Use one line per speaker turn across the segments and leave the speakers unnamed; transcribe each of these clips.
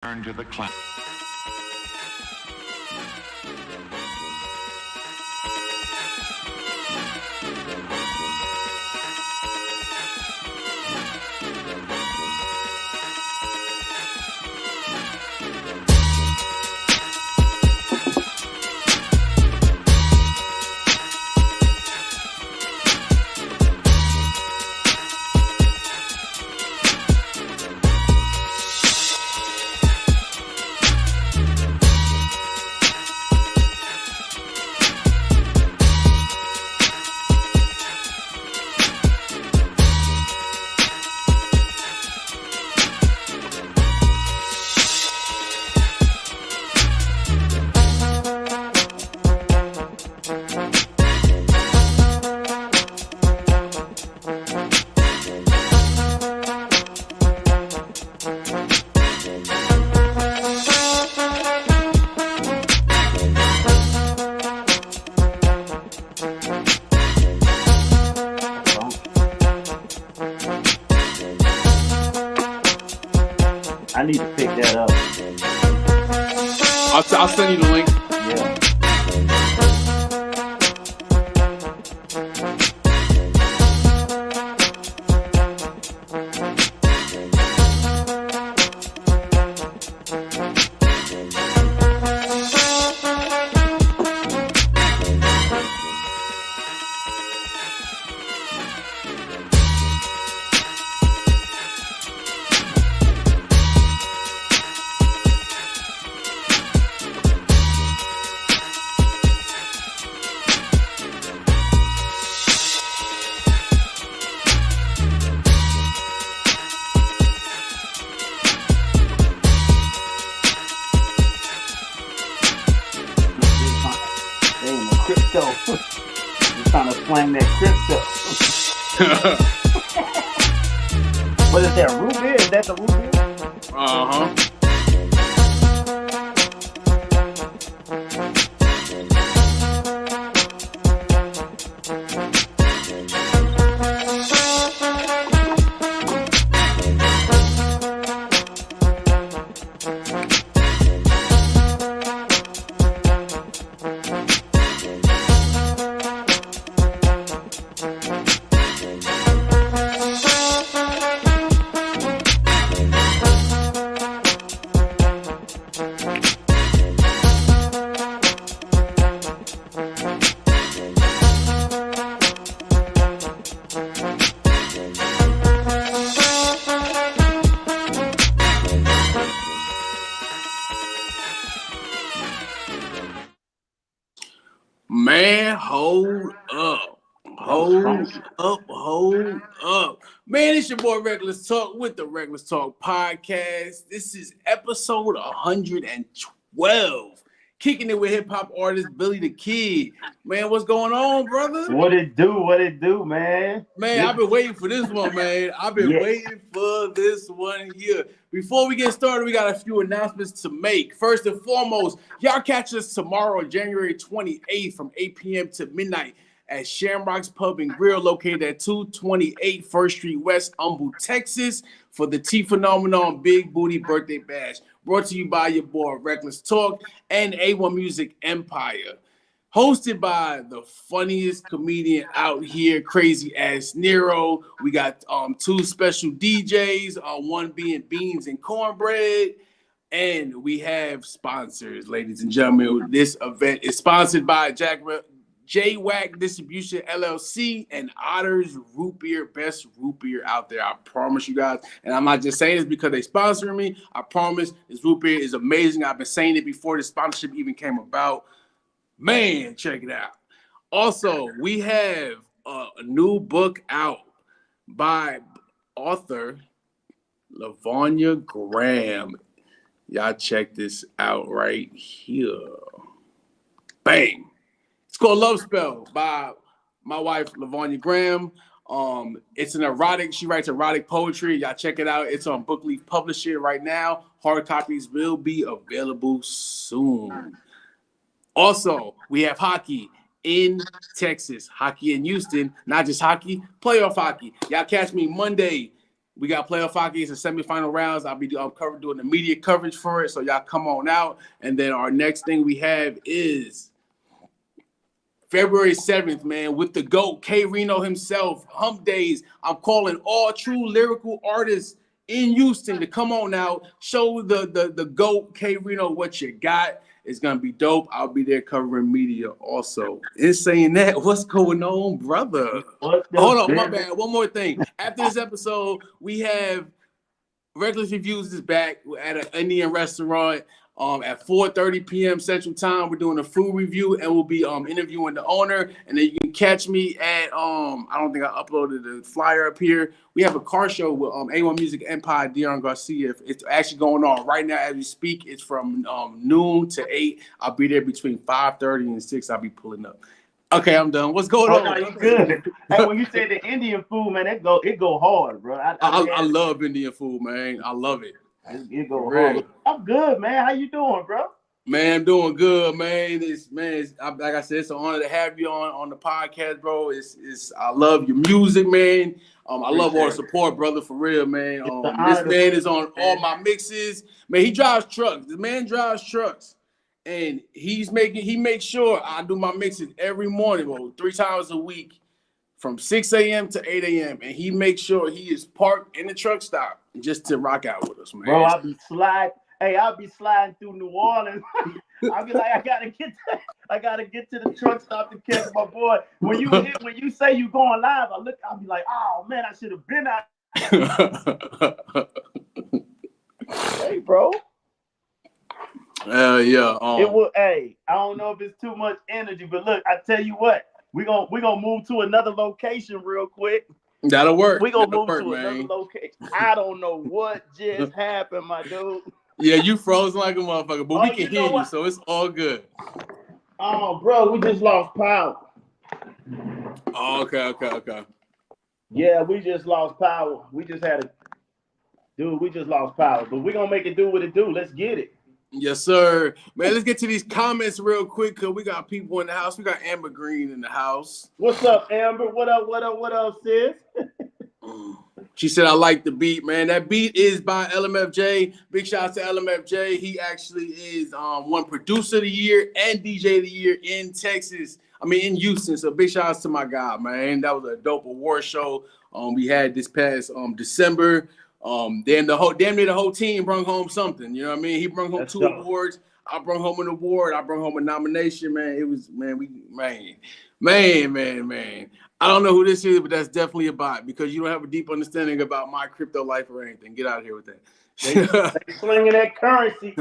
Turn to the clown.
I need to pick that up.
I'll send you the link.
Yeah. Crypto. You're trying to slang that crypto. What is that, root beer? Is that the root beer?
Uh-huh. Man, hold up. Hold up. Man, it's your boy Reckless Talk with the Reckless Talk Podcast. This is episode 112. Kicking it with hip-hop artist Billy the Kid. Man, what's going on, brother?
What it do, man?
Man, I've been waiting for this one, man. I've been waiting for this one here. Before we get started, we got a few announcements to make. First and foremost, y'all catch us tomorrow, January 28th from 8 p.m. to midnight at Shamrock's Pub and Grill, located at 228 First Street West, Humble, Texas, for the T Phenomenon Big Booty Birthday Bash. Brought to you by your boy Reckless Talk and A1 Music Empire. Hosted by the funniest comedian out here, Crazy Ass Nero. We got two special DJs, one being Beans and Cornbread. And we have sponsors, ladies and gentlemen. This event is sponsored by J-Wack Distribution LLC and Otter's Root Beer, best root beer out there. I promise you guys. And I'm not just saying this because they sponsor me. I promise this root beer is amazing. I've been saying it before the sponsorship even came about. Man, check it out. Also, we have a new book out by author LaVonya Graham. Y'all check this out right here. Bang. It's called Love Spell by my wife, LaVonya Graham. It's an erotic. She writes erotic poetry. Y'all check it out. It's on Bookleaf Publishing right now. Hard copies will be available soon. Also, we have hockey in Texas, hockey in Houston, not just hockey, playoff hockey. Y'all catch me Monday, We got playoff hockey. It's the semifinal rounds. I'll be doing the media coverage for it. So y'all come on out. And then our next thing we have is February 7th, man, with the GOAT, K Reno himself, Hump Days. I'm calling all true lyrical artists in Houston to come on out, show the GOAT, K Reno, what you got. It's going to be dope. I'll be there covering media also. In saying that, what's going on, brother? Hold on, my bad. One more thing. After this episode, we have Reckless Reviews is back at an Indian restaurant at 4:30 p.m. Central Time. We're doing a food review, and we'll be interviewing the owner. And then you can catch me at I don't think I uploaded the flyer up here. We have a car show with A1 Music Empire, Dion Garcia. It's actually going on right now as we speak. It's from noon to 8. I'll be there between 5:30 and 6. I'll be pulling up. Okay, I'm done. What's going on?
No, you good. Hey, when you say the Indian food, man, it go hard, bro.
I love Indian food, man. I love it.
It go hard. I'm good, man. How you doing, bro?
Man, I'm doing good, man. Like I said, it's an honor to have you on the podcast, bro. I love your music, man. I love all the support, brother, for real, man. This man is on all my mixes. Man, he drives trucks. The man drives trucks. And he makes sure I do my mixes every morning, bro, 3 times a week from 6 a.m. to 8 a.m. And he makes sure he is parked in the truck stop just to rock out with us, man.
Bro, I'll be sliding through New Orleans. I'll be like, I gotta get to the truck stop to catch my boy. When you say you going live, I'll be like, oh man, I should have been out. Hey, bro.
Yeah.
It will. Hey, I don't know if it's too much energy, but look, I tell you what, we're gonna move to another location real quick.
That'll work.
We're gonna move to another location. I don't know what just happened, my dude.
Yeah, you frozen like a motherfucker, but we can hear you, so it's all good.
Oh, bro, we just lost power.
Oh, okay.
Yeah, we just lost power. We just lost power, but we're gonna make it do what it do. Let's get it.
Yes, sir. Man, let's get to these comments real quick because we got people in the house. We got Amber Green in the house.
What's up, Amber? What up, sis?
She said, I like the beat, man. That beat is by LMFJ. Big shout out to LMFJ. He actually is one producer of the year and DJ of the year in Houston. So big shout out to my guy, man. That was a dope award show we had this past December. Damn near the whole team brought home something. You know what I mean? He brought home 2 awards. I brought home an award. I brought home a nomination, man. It was, man. I don't know who this is, but that's definitely a bot because you don't have a deep understanding about my crypto life or anything. Get out of here with that.
They slinging that currency.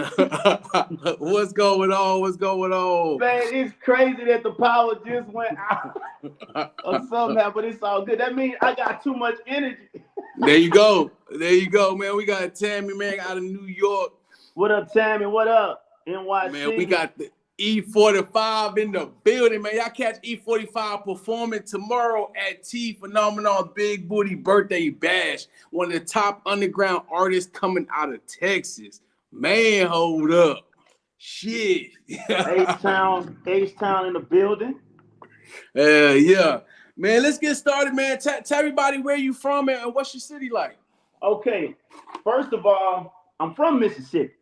What's going on?
Man, it's crazy that the power just went out or something, but it's all good. That means I got too much energy.
There you go, man. We got Tammy, man, out of New York.
What up, Tammy? What up, NYC?
Man, we got the E45 in the building, man. Y'all catch E45 performing tomorrow at T Phenomenon Big Booty Birthday Bash. One of the top underground artists coming out of Texas. Man, hold up. Shit.
H-Town in the building.
Yeah. Man, let's get started, man. Tell everybody where you from and what's your city like?
Okay. First of all, I'm from Mississippi.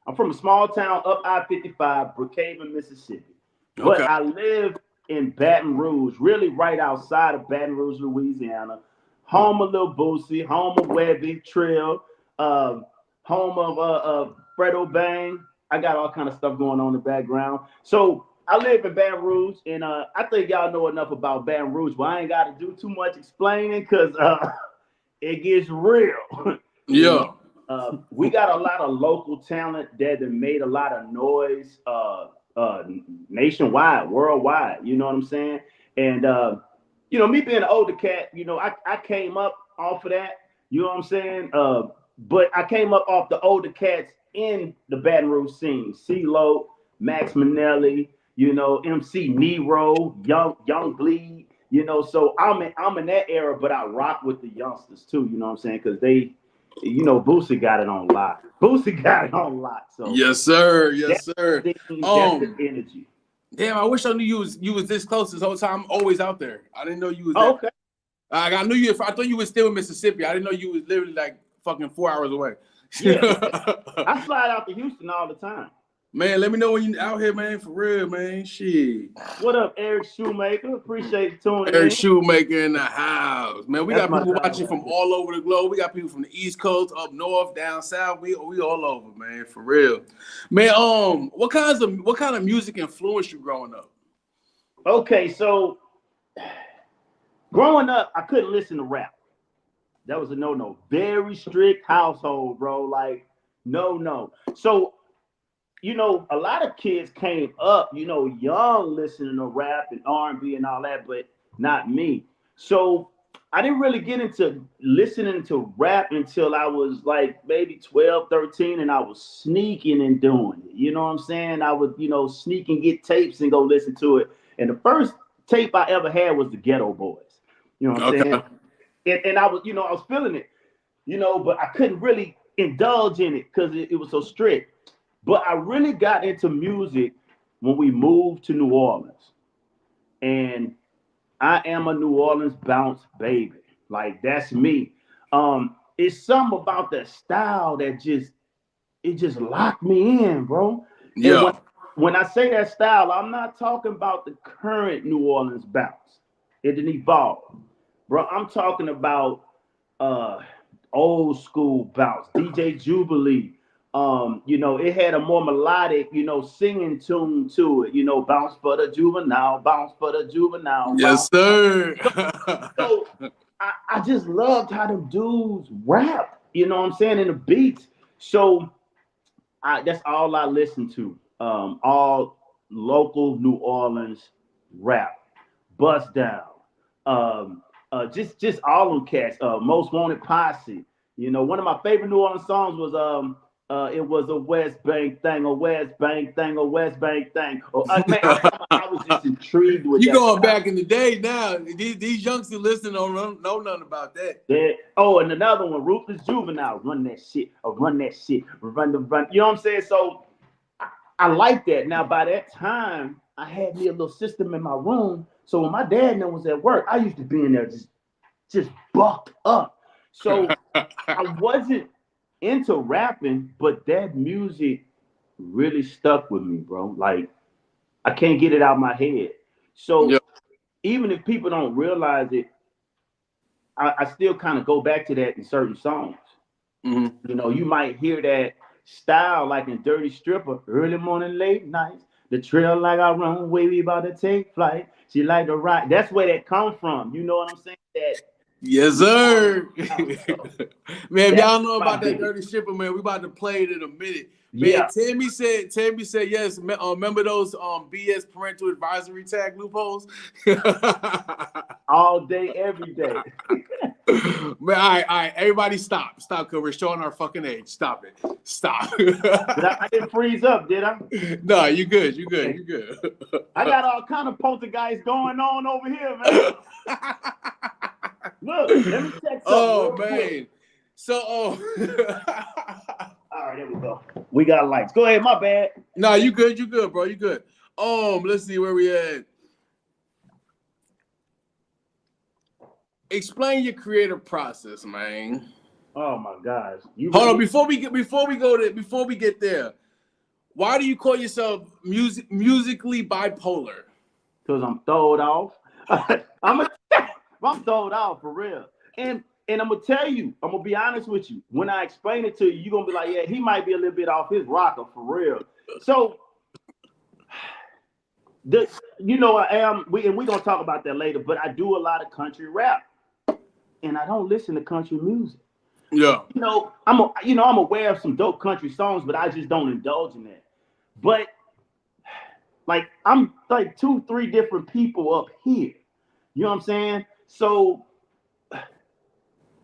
I'm from a small town up I-55, Brookhaven, Mississippi. But I live in Baton Rouge, really right outside of Baton Rouge, Louisiana. Home of Lil Boosie, home of Webby, Trill, home of Fredo Bang. I got all kind of stuff going on in the background. So I live in Baton Rouge, and I think y'all know enough about Baton Rouge, but I ain't got to do too much explaining because it gets real.
Yeah.
We got a lot of local talent that have made a lot of noise nationwide, worldwide. You know what I'm saying? And, me being an older cat, I came up off of that. You know what I'm saying? But I came up off the older cats in the Baton Rouge scene. CeeLo, Max Minnelli, MC Nero, Young Bleed. So I'm in that era, but I rock with the youngsters too. You know what I'm saying? Because they... Boosie got it on lock. So
yes, sir. That's the
energy.
Damn, I wish I knew you was this close this whole time. I'm always out there. I didn't know you was
okay.
I thought you were still in Mississippi. I didn't know you was literally like fucking 4 hours away.
Yeah, I slide out to Houston all the time.
Man, let me know when you out here, man. For real, man. Shit.
What up, Eric Shoemaker? Appreciate you tuning in.
Eric Shoemaker in the house, man. We
That's
got people watching from all over the globe. We got people from the East Coast, up north, down south. We all over, man. For real, man. What kind of music influenced you growing up?
Okay, so growing up, I couldn't listen to rap. That was a no-no. Very strict household, bro. Like, no. So, you know, a lot of kids came up, you know, young listening to rap and R&B and all that, but not me. So I didn't really get into listening to rap until I was like maybe 12, 13, and I was sneaking and doing it. You know what I'm saying? I would, you know, sneak and get tapes and go listen to it. And the first tape I ever had was the Ghetto Boys. You know what I'm saying? And I was, you know, I was feeling it, you know, but I couldn't really indulge in it because it was so strict. But I really got into music when we moved to New Orleans. And I am a New Orleans bounce baby. Like, that's me. It's something about that style that just locked me in, bro.
Yeah.
And when I say that style, I'm not talking about the current New Orleans bounce. It didn't evolve. Bro, I'm talking about old school bounce, DJ Jubilee. You know, it had a more melodic, you know, singing tune to it. You know, bounce for the juvenile, bounce for the juvenile.
Yes, sir.
So I just loved how them dudes rap. You know what I'm saying? In the beats. So that's all I listened to. All local New Orleans rap, Bust Down. Just all them cats. Most Wanted Posse. You know, one of my favorite New Orleans songs was it was a West Bank thing, a West Bank thing, a West Bank thing. Man, I was just intrigued with
you
that.
Going back in the day now. These youngsters listening don't know nothing about that.
Yeah. Oh, and another one, Ruthless Juvenile, run that shit, run that shit, run. You know what I'm saying? So I like that. Now, by that time, I had me a little system in my room. So when my dad was at work, I used to be in there just bucked up. So I wasn't into rapping, but that music really stuck with me, bro. Like, I can't get it out of my head. So even if people don't realize it, I still kind of go back to that in certain songs.
Mm-hmm.
You know, you might hear that style like in Dirty Stripper, early morning, late nights, the trail like I run, we about to take flight. She like to ride. That's where that come from. You know what I'm saying? That.
Yes, sir. Man, if y'all know about that Dirty Stripper, man, we about to play it in a minute. Man,
yeah.
Tammy said yes. Remember those BS parental advisory tag loopholes?
All day, every day.
Man, all right. Everybody stop, because we're showing our fucking age. Stop it. Stop.
I didn't freeze up, did I?
No, you good.
Okay.
You good.
I got all kind of poltergeist going on over here, man. Look, let me check something.
Oh, man.
Quick.
So,
all right, there we go. We got lights. Go ahead, my bad.
No, you good, bro. You good. Let's see where we at. Explain your creative process, man.
Oh my gosh.
Hold on, before we get there, why do you call yourself musically bipolar?
Because I'm throwed off. I'm throwed off for real. And I'm gonna tell you, I'm gonna be honest with you. When I explain it to you, you're gonna be like, yeah, he might be a little bit off his rocker for real. So I am, we're gonna talk about that later, but I do a lot of country rap. And I don't listen to country music.
Yeah.
You know, I'm aware of some dope country songs, but I just don't indulge in that. But like, I'm like 2-3 different people up here. You know what I'm saying? So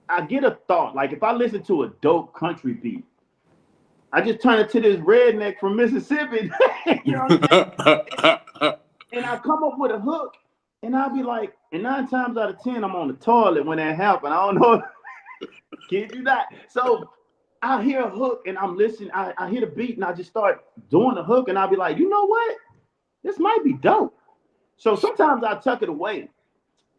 I get a thought. Like, if I listen to a dope country beat, I just turn it to this redneck from Mississippi. You know what I'm saying? And I come up with a hook, and I'll be like, and 9 times out of 10, I'm on the toilet when that happened. I don't know. Kid you not. So I hear a hook, and I'm listening. I hear the beat, and I just start doing the hook, and I'll be like, you know what? This might be dope. So sometimes I tuck it away.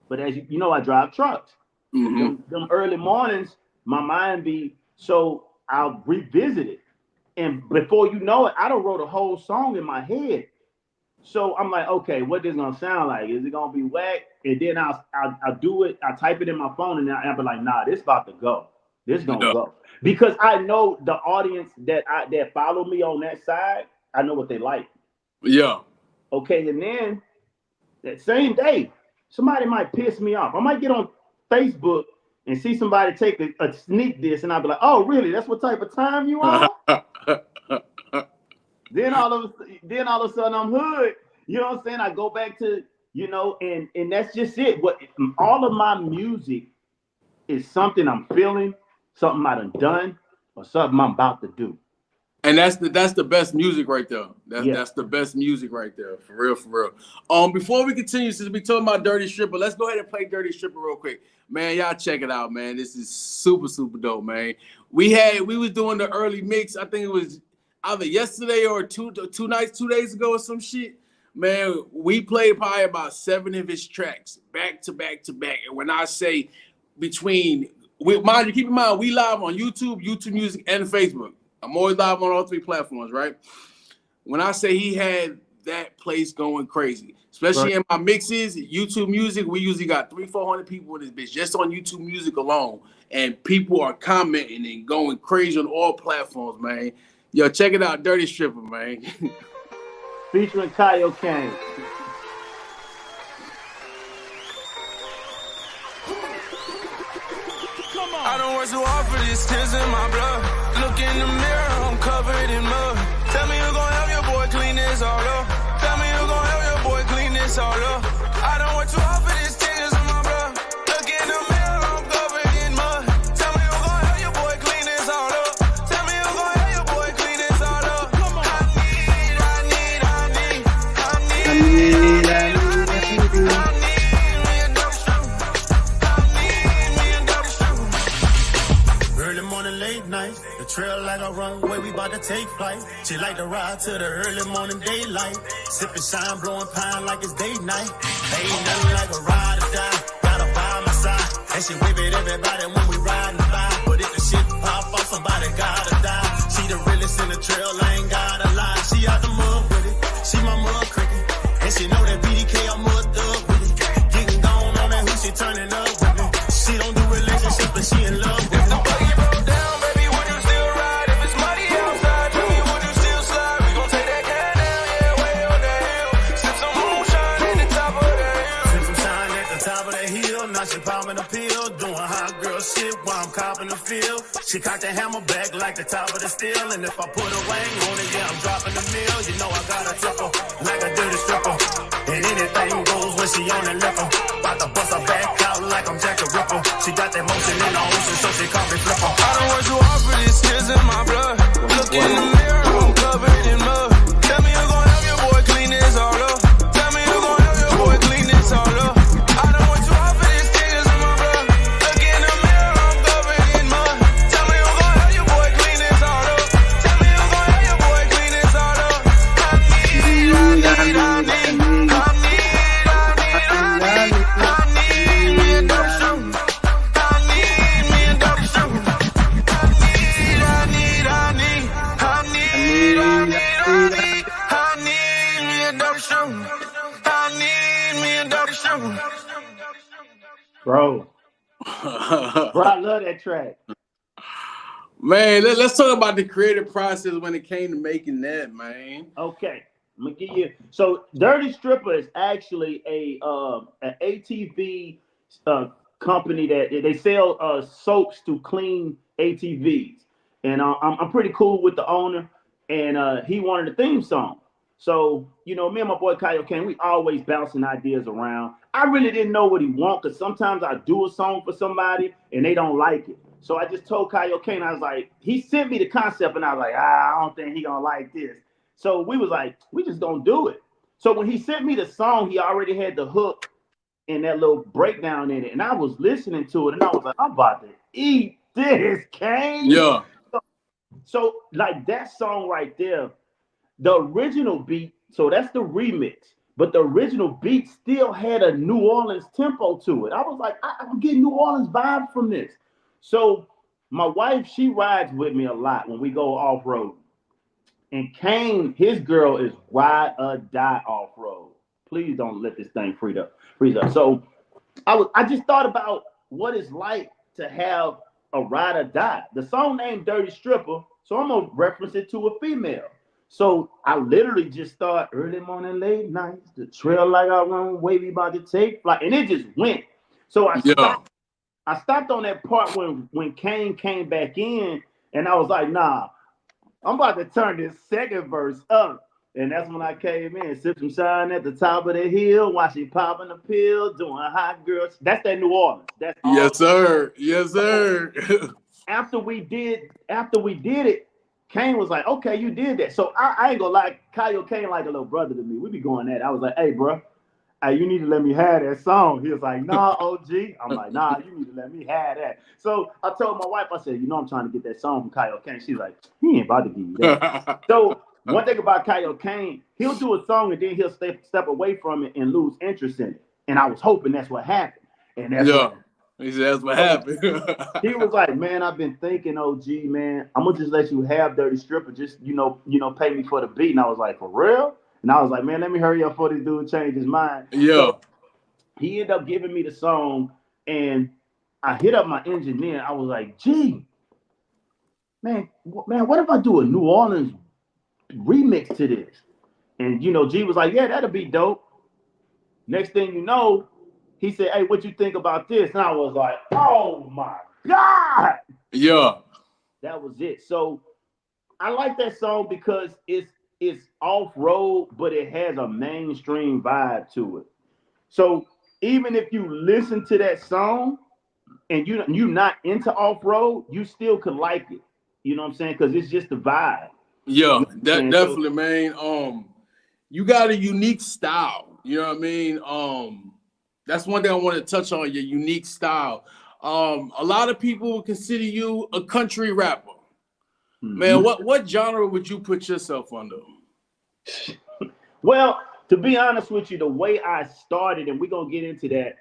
But as you know, I drive trucks. Them early mornings, my mind be so I'll revisit it. And before you know it, I done wrote a whole song in my head. So I'm like, okay, what this gonna sound like? Is it gonna be whack? And then I'll do it. I type it in my phone, and I'll be like, nah, this about to go. This gonna go because I know the audience that follow me on that side. I know what they like.
Yeah.
Okay, and then that same day, somebody might piss me off. I might get on Facebook and see somebody take a sneak diss, and I'll be like, oh, really? That's what type of time you on? Then all of a sudden I'm hood. You know what I'm saying? I go back to, and that's just it. What all of my music is something I'm feeling, something I done, or something I'm about to do.
And that's the best music right there. That's the best music right there. For real. Before we continue, since we talking about Dirty Stripper, let's go ahead and play Dirty Stripper real quick. Man, y'all check it out, man. This is super, super dope, man. We was doing the early mix. I think it was either yesterday or two days ago or some shit. Man, we played probably about 7 of his tracks back to back to back. And when I say keep in mind, we live on YouTube Music, and Facebook. I'm always live on all 3 platforms, right? When I say he had that place going crazy, especially in my mixes, YouTube Music, we usually got 300-400 people in this bitch just on YouTube Music alone. And people are commenting and going crazy on all platforms, man. Yo, check it out, Dirty Stripper, man.
Featuring Kyle Kane.
I don't work so hard for this, tears in my blood. Look in the mirror, I'm covered in mud. Tell me who's gonna help your boy clean this all up. Tell me who's gonna help your boy clean this all up. I don't work too hard for this, tears in my blood. Look in the mirror, I'm covered in mud. Tell me who's gonna help your boy clean this all up. Tell me who's gonna help your boy clean this all up.
The trail like a runway, we about to take flight. She like to ride to the early morning daylight. Sipping shine, blowing pine like it's date night. Ain't nothing like a ride or die. Gotta by my side. And she whip it everybody when we riding by. But if the shit pop off, somebody gotta die. She the realest in the trail, I ain't gotta lie. She out the mud with it. She my mud cricket. And she know that BDK, I'm mud thug with it. Getting gone on that who she turning up with me. She don't do relationships, but she in love with it. She popping a pill, doing hot girl shit while I'm copping the feel. She cocked the hammer back like the top of the steel. And if I put a wang on it, yeah, I'm dropping the mill. You know I got a tipper, like a dirty stripper. And anything goes when she on the liquor. About to bust her back out like I'm Jack the Ripper. She got that motion in the ocean, so she call me Flipper.
I don't work too hard for this, tears in my blood. Look in the mirror, I'm covered in mud. Tell me who's gonna help your boy clean this all up. Tell me who's gonna help your boy clean this all up.
Bro, I love that track.
Man, let's talk about the creative process when it came to making that, man.
Okay, I'm gonna give you. So, Dirty Stripper is actually an ATV company that they sell soaps to clean ATVs, and I'm pretty cool with the owner, and he wanted a theme song. So, me and my boy Kyle Kane, we always bouncing ideas around. I really didn't know what he wanted, because sometimes I do a song for somebody and they don't like it. So I just told Kyle Kane, I was like, he sent me the concept and I was like, I don't think he gonna like this. So we was like, we just gonna do it. So when he sent me the song, he already had the hook and that little breakdown in it. And I was listening to it and I was like, I'm about to eat this, Kane.
Yeah.
So like that song right there, the original beat, so that's the remix. but the original beat still had a New Orleans tempo to it. I was like, I'm getting New Orleans vibe from this. So my wife, she rides with me a lot when we go off-road. And Kane, his girl is ride or die off-road. Please don't let this thing freeze up. So I just thought about what it's like to have a ride or die. The song named Dirty Stripper, so I'm gonna reference it to a female. So I literally just start early morning, late nights, the trail like I run, wavy about to take flight, and it just went. So I stopped on that part when Kane came back in, and I was like, nah, I'm about to turn this second verse up. And that's when I came in, sip some shine at the top of the hill, while she popping the pill, doing hot girls. That's that New Orleans. That's all.
Yes, sir. Yes, sir.
After we did it, Kane was like, okay, you did that. So I ain't gonna lie, Kyle Kane like a little brother to me. We be going at it. I was like, hey, bro, you need to let me have that song. He was like, nah, OG. I'm like, nah, you need to let me have that. So I told my wife, I said, I'm trying to get that song from Kyle Kane. She's like, he ain't about to give you that. So one thing about Kyle Kane, he'll do a song and then he'll step away from it and lose interest in it. And I was hoping that's what happened. And that's
he said that's what happened.
He was like, man, I've been thinking, OG, man, I'm gonna just let you have Dirty Stripper, just pay me for the beat. And I was like, for real? And I was like, man, let me hurry up before this dude change his mind. So he ended up giving me the song, and I hit up my engineer. I was like, G, man, what if I do a New Orleans remix to this? And G was like, yeah, that'll be dope. Next thing you know, he said, hey, what you think about this? And I was like, oh my God.
Yeah.
That was it. So I like that song because it's off-road, but it has a mainstream vibe to it. So even if you listen to that song and you're not into off-road, you still could like it. You know what I'm saying? Because it's just a vibe.
Yeah, definitely, man. You got a unique style. You know what I mean? That's one thing I want to touch on, your unique style. A lot of people consider you a country rapper. Mm-hmm. Man, what genre would you put yourself under?
Well, to be honest with you, the way I started, and we're going to get into that,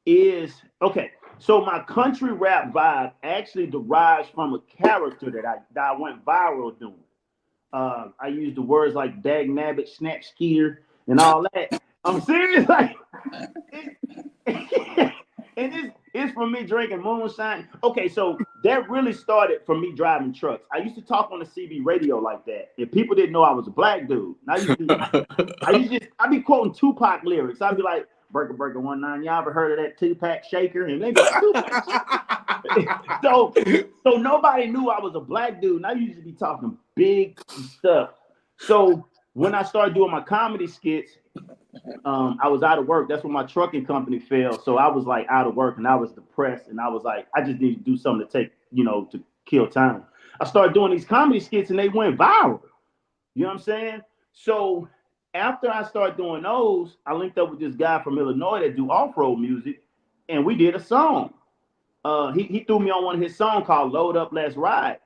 is, okay, so my country rap vibe actually derives from a character that I went viral doing. I used the words like dag nabbit, snap skeeter, and all that. I'm serious, like, and it's from me drinking moonshine. Okay, so that really started from me driving trucks. I used to talk on the CB radio like that, and people didn't know I was a black dude. And I'd be quoting Tupac lyrics. I'd be like, "Burger, burger, 19. Y'all ever heard of that Tupac shaker?" And they be like, "Tupac." So nobody knew I was a black dude. And I used to be talking big stuff. So when I started doing my comedy skits, I was out of work. That's when my trucking company failed. So I was like out of work and I was depressed. And I was like, I just need to do something to take, to kill time. I started doing these comedy skits and they went viral. You know what I'm saying? So after I started doing those, I linked up with this guy from Illinois that do off-road music, and we did a song. He threw me on one of his songs called Load Up, Let's Ride.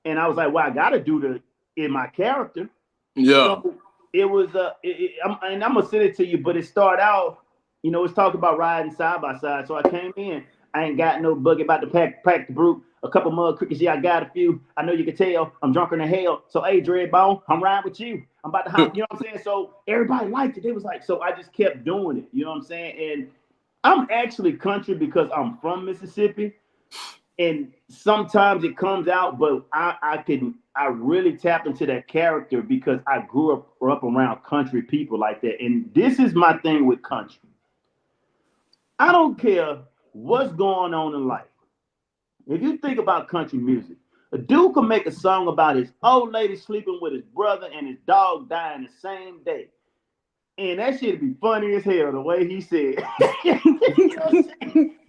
And I was like, well, I got to do in my character.
Yeah. So
it was, I'm going to send it to you, but it started out, it's talking about riding side by side. So I came in, I ain't got no buggy about to pack the brute, a couple mud crickets, yeah, I got a few. I know you can tell, I'm drunker than hell. So, hey, Dreadbone, I'm riding with you. I'm about to hop, you know what I'm saying? So everybody liked it. They was like, so I just kept doing it, you know what I'm saying? And I'm actually country because I'm from Mississippi. And sometimes it comes out, but I really tapped into that character because I grew up around country people like that. And this is my thing with country. I don't care what's going on in life. If you think about country music, a dude can make a song about his old lady sleeping with his brother and his dog dying the same day. And that shit'd be funny as hell the way he said.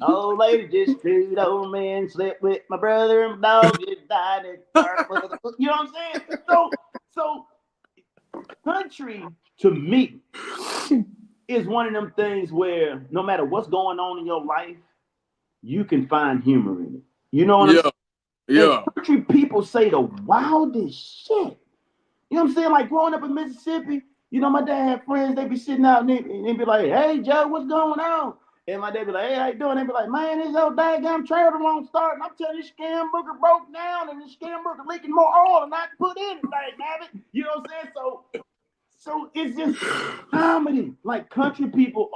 Old lady just screwed old man, slept with my brother and dog just died. You know what I'm saying? So country to me is one of them things where no matter what's going on in your life, you can find humor in it. You know what I'm saying?
Yeah.
And country people say the wildest shit. You know what I'm saying? Like growing up in Mississippi, You know, my dad had friends, they be sitting out and they be like, hey, Joe, what's going on? And my dad be like, hey, how you doing? They be like, man, this old daggone trailer won't start. And I'm telling you, this scam booker broke down and this scam booker leaking more oil than I can put in it, damn it. You know what I'm saying? So it's just comedy. Like, country people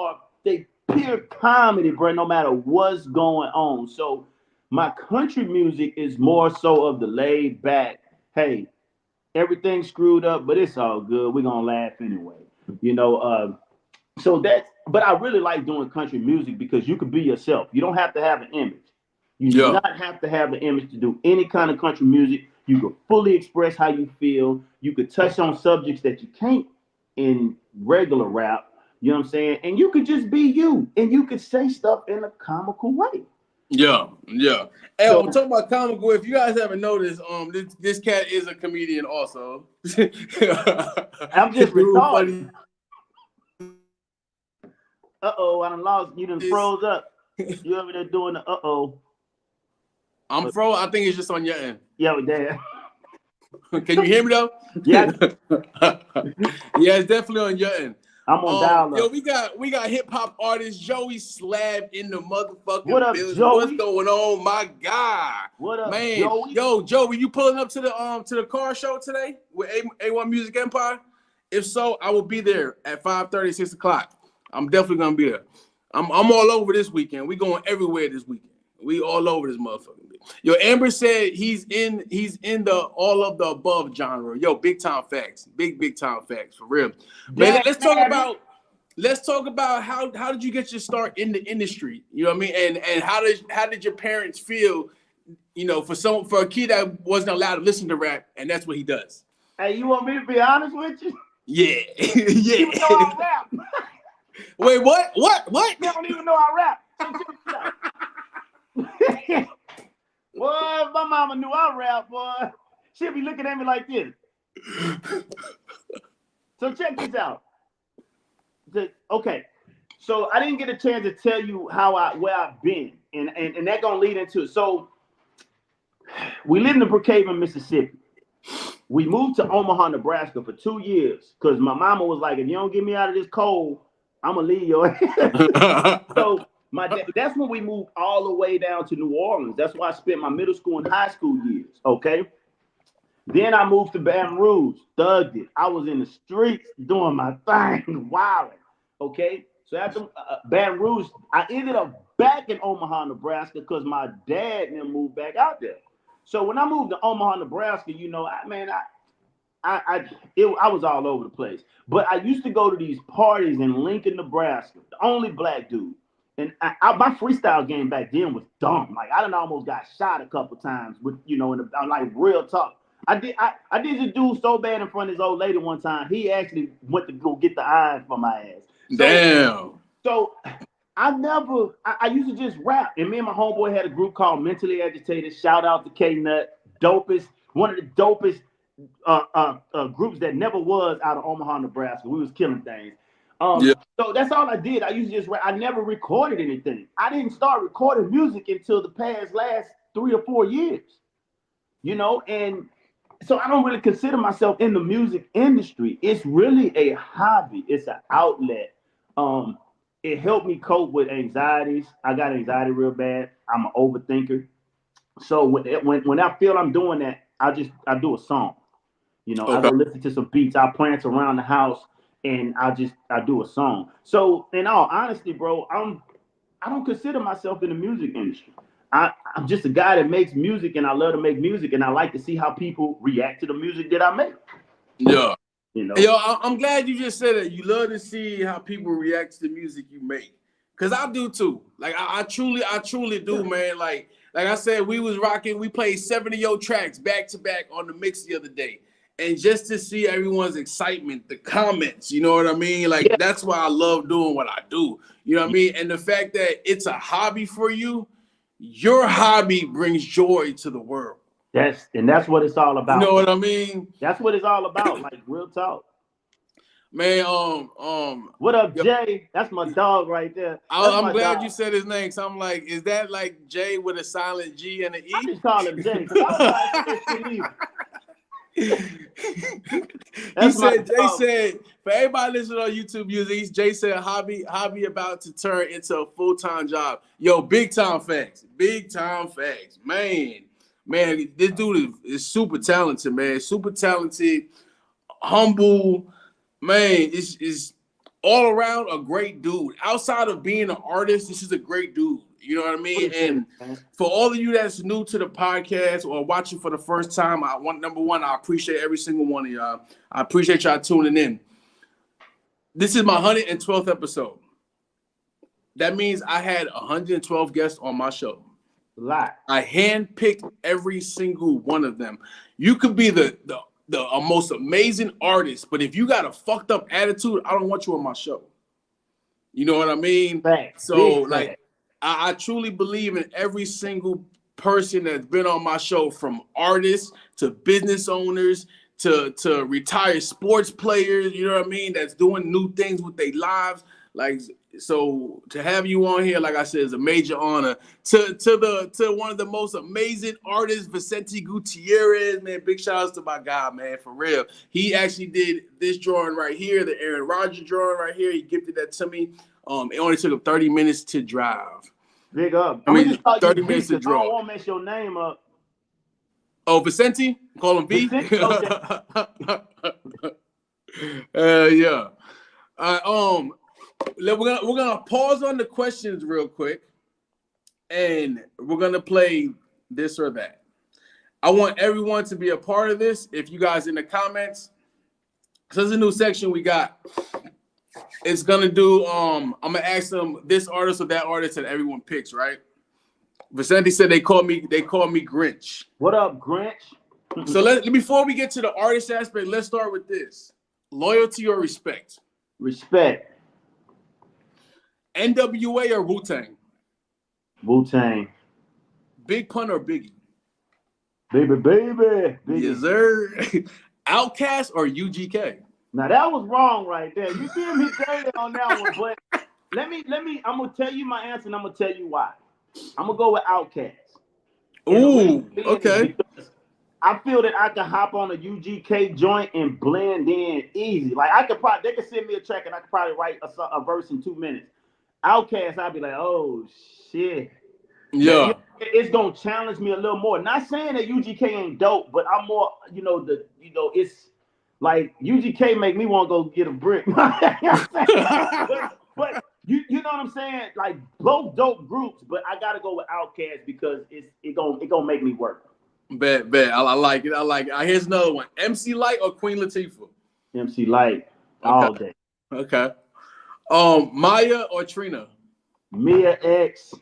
they pure comedy, bro, no matter what's going on. So my country music is more so of the laid back, hey, everything's screwed up, but it's all good. We're going to laugh anyway. You know, but I really like doing country music because you can be yourself. You don't have to have an image. You do not have to have an image to do any kind of country music. You can fully express how you feel. You could touch on subjects that you can't in regular rap. You know what I'm saying? And you could just be you. And you could say stuff in a comical way.
Yeah. Hey, I'm talking about comical. If you guys haven't noticed, this cat is a comedian also.
I'm just retarded. Uh-oh, I done lost. You done froze up. You over there doing the uh-oh.
I'm froze. I think it's just on your end.
Yeah, damn.
Can you hear me though?
Yeah.
Yeah, it's definitely on your end.
I'm on dial up.
Yo, we got hip hop artist Joey Slab in the motherfucking
what up,
building.
Joey?
What's going on, my guy?
What up,
man?
Joey?
Yo, Joey, you pulling up to the car show today with A1 Music Empire? If so, I will be there at 5:30, 6 o'clock. I'm definitely gonna be there. I'm all over this weekend. We going everywhere this weekend. We all over this motherfucker. Yo, Amber said he's in the all of the above genre. Yo, big time facts. Big time facts for real. Man, let's talk about how did you get your start in the industry? You know what I mean? And how did your parents feel, you know, for a kid that wasn't allowed to listen to rap, and that's what he does.
Hey, you want me to be honest with you?
Yeah. Yeah.
You know I rap.
Wait, what?
They don't even know I rap. Boy, if my mama knew I rap, boy, she'd be looking at me like this. So check this out. Okay, so I didn't get a chance to tell you where I've been, and that gonna lead into it. So we lived in Brookhaven, Mississippi. We moved to Omaha, Nebraska for 2 years because my mama was like, if you don't get me out of this cold, I'm gonna leave your ass. So that's when we moved all the way down to New Orleans. That's why I spent my middle school and high school years. Okay. Then I moved to Baton Rouge, thugged it. I was in the streets doing my thing, wilding. Okay. So after Baton Rouge, I ended up back in Omaha, Nebraska, because my dad then moved back out there. So when I moved to Omaha, Nebraska, you know, I was all over the place. But I used to go to these parties in Lincoln, Nebraska, the only black dude. And my freestyle game back then was dumb. Like, I done almost got shot a couple times with, you know, like real talk. I did this dude so bad in front of his old lady one time, he actually went to go get the iron for my ass.
Damn.
So I used to just rap. And me and my homeboy had a group called Mentally Agitated. Shout out to K-Nut. One of the dopest groups that never was out of Omaha, Nebraska. We was killing things. So that's all I did. I used to just rap. I never recorded anything. I didn't start recording music until the last 3 or 4 years. You know, and so I don't really consider myself in the music industry. It's really a hobby. It's an outlet. It helped me cope with anxieties. I got anxiety real bad. I'm an overthinker. So when I feel I'm doing that, I do a song. You know, I go listen to some beats. I prance around the house and I do a song. So in all honesty, bro, I don't consider myself in the music industry. I'm just a guy that makes music, and I love to make music, and I like to see how people react to the music that I make. Yeah. You know?
Yo, I'm glad you just said that. You love to see how people react to the music you make. Cause I do too. Like I truly do, man. Like I said, we played 7 of your tracks back to back on the mix the other day. And just to see everyone's excitement, the comments, you know what I mean? Like, that's why I love doing what I do. You know what I mean? And the fact that it's a hobby for you, your hobby brings joy to the world.
That's what it's all about.
You know what I mean?
That's what it's all about, like real talk.
Man,
what up, Jay? That's my dog right there.
I'm glad you said his name. So I'm like, is that like Jay with a silent G and an E?
I just call him Jay. Jay said,
For everybody listening on YouTube Music, Jay said hobby about to turn into a full-time job. Yo, big time facts. Man, this dude is super talented, man. Super talented, humble, man. Is all around a great dude. Outside of being an artist, this is a great dude. You know what I mean? And for all of you that's new to the podcast or watching for the first time, number one, I appreciate every single one of y'all. I appreciate y'all tuning in. This is my 112th episode. That means I had 112 guests on my show.
A lot.
I handpicked every single one of them. You could be the most amazing artist, but if you got a fucked up attitude, I don't want you on my show. You know what I mean?
Thanks.
So, like, I truly believe in every single person that's been on my show, from artists to business owners to retired sports players, you know what I mean, that's doing new things with their lives. Like, so to have you on here, like I said, is a major honor. To one of the most amazing artists, Vicente Gutierrez, man, big shout outs to my guy, man, for real. He actually did this drawing right here, the Aaron Rodgers drawing right here. He gifted that to me. It only took him 30 minutes to drive.
Big up.
I mean, 30 minutes to draw.
I don't want to mess your name up.
Oh, Vicente? Call him V?
Vicente,
yeah. We're gonna pause on the questions real quick, and we're gonna play this or that. I want everyone to be a part of this. If you guys in the comments, so there's a new section we got. It's gonna do. I'm gonna ask them this artist or that artist that everyone picks, right? Vicente said they call me Grinch.
What up, Grinch?
So before we get to the artist aspect, let's start with this: loyalty or respect?
Respect.
NWA or Wu-Tang?
Wu-Tang.
Big Pun or Biggie?
Baby.
Yes, sir. Outkast or UGK?
Now that was wrong right there. You did me dirty on that one, but let me. I'm gonna tell you my answer, and I'm gonna tell you why. I'm gonna go with Outkast.
Ooh, okay.
I feel that I can hop on a UGK joint and blend in easy. Like they could send me a track, and I could probably write a verse in 2 minutes. Outkast, I'd be like, oh shit.
Yeah.
It's gonna challenge me a little more. Not saying that UGK ain't dope, but I'm more, it's like UGK make me want to go get a brick. but you know what I'm saying? Like both dope groups, but I gotta go with Outkast because it gonna make me work.
Bet. I like it. Here's another one. MC Lyte or Queen Latifah?
MC Lyte all day.
Okay. Maya or Trina?
Mia X.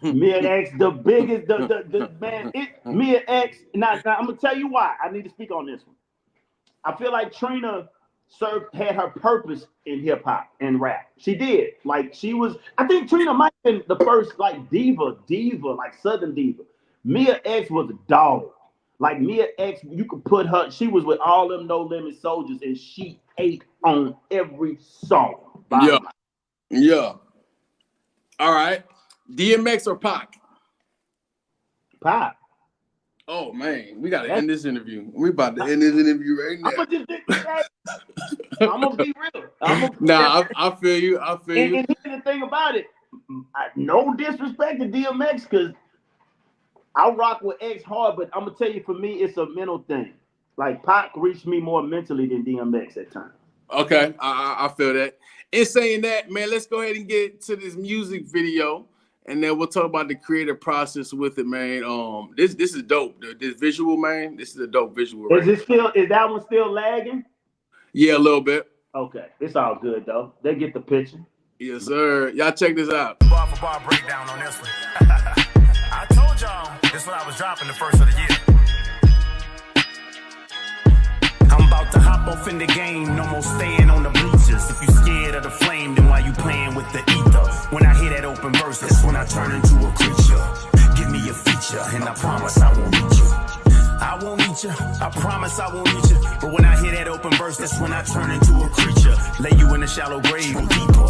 Mia X, the biggest, the man. Mia X. Now I'm gonna tell you why. I need to speak on this one. I feel like Trina had her purpose in hip hop and rap. She did. Like I think Trina might have been the first like diva, like Southern diva. Mia X was a dog. Like Mia X, you could put her. She was with all them No Limit soldiers, and she ate on every song.
Yeah. All right. DMX or Pac?
Pac.
Oh man, we gotta end this interview. We about to end this interview right now.
I'm gonna be real.
I feel you.
And here's the thing about it. No disrespect to DMX, because I rock with X hard, but I'm gonna tell you, for me, it's a mental thing. Like Pac reached me more mentally than DMX at times. Okay,
I feel that. In saying that, man, let's go ahead and get to this music video, and then we'll talk about the creative process with it, man. This is dope. This visual, man. This is a dope visual.
Is that one still lagging?
Yeah, a little bit.
Okay, it's all good though. They get the picture.
Yes, sir. Y'all check this out.
Bar for bar breakdown on this one. I told y'all this one I was dropping the first of the year. I'm about to hop off in the game, no more staying on the bleachers. If you scared of the flame, then why you playing with the ether? When I hear that open verse, that's when I turn into a creature. Give me a feature, and I promise I won't eat you. I won't eat you, I promise I won't eat you. But when I hear that open verse, that's when I turn into a creature. Lay you in a shallow grave or deeper.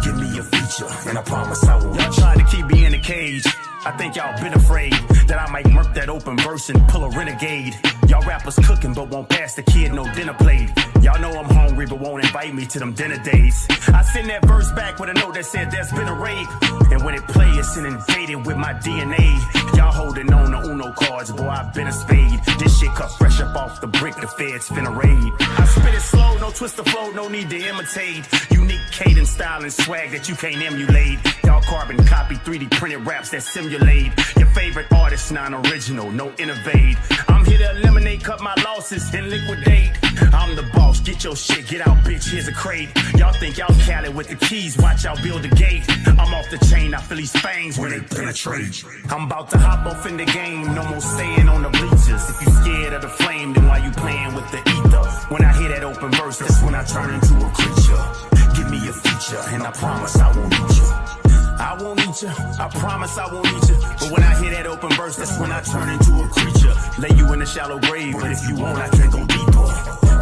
Give me a feature, and I promise I won't. Y'all tried to keep me in a cage. I think y'all been afraid that I might murk that open verse and pull a renegade. Y'all rappers cooking but won't pass the kid no dinner plate. Y'all know I'm hungry but won't invite me to them dinner days. I send that verse back with a note that said there's been a raid. And when it play, it's inundated with my DNA. Y'all holding on to Uno cards, boy, I've been a spade. This shit cut fresh up off the brick, the feds finna raid. I spit it slow, no twist the flow, no need to imitate. Unique cadence, style, and swag that you can't emulate. Y'all carbon copy 3D printed raps that simulate your favorite artist, non-original, no innovate. I'm here to eliminate, cut my losses, and liquidate. I'm the boss, get your shit, get out, bitch, here's a crate. Y'all think y'all Cali with the keys, watch y'all build a gate. I'm off the chain, I feel these fangs when they penetrate. I'm about to hop off in the game, no more staying on the bleachers. If you scared of the flame, then why you playing with the ether? When I hear that open verse, that's when I turn into a creature. Give me a feature, and I promise I won't eat you. I won't eat you, I promise I won't eat you. But when I hear that open verse, that's when I turn into a creature. Lay you in a shallow grave, but if you want, I can go deeper.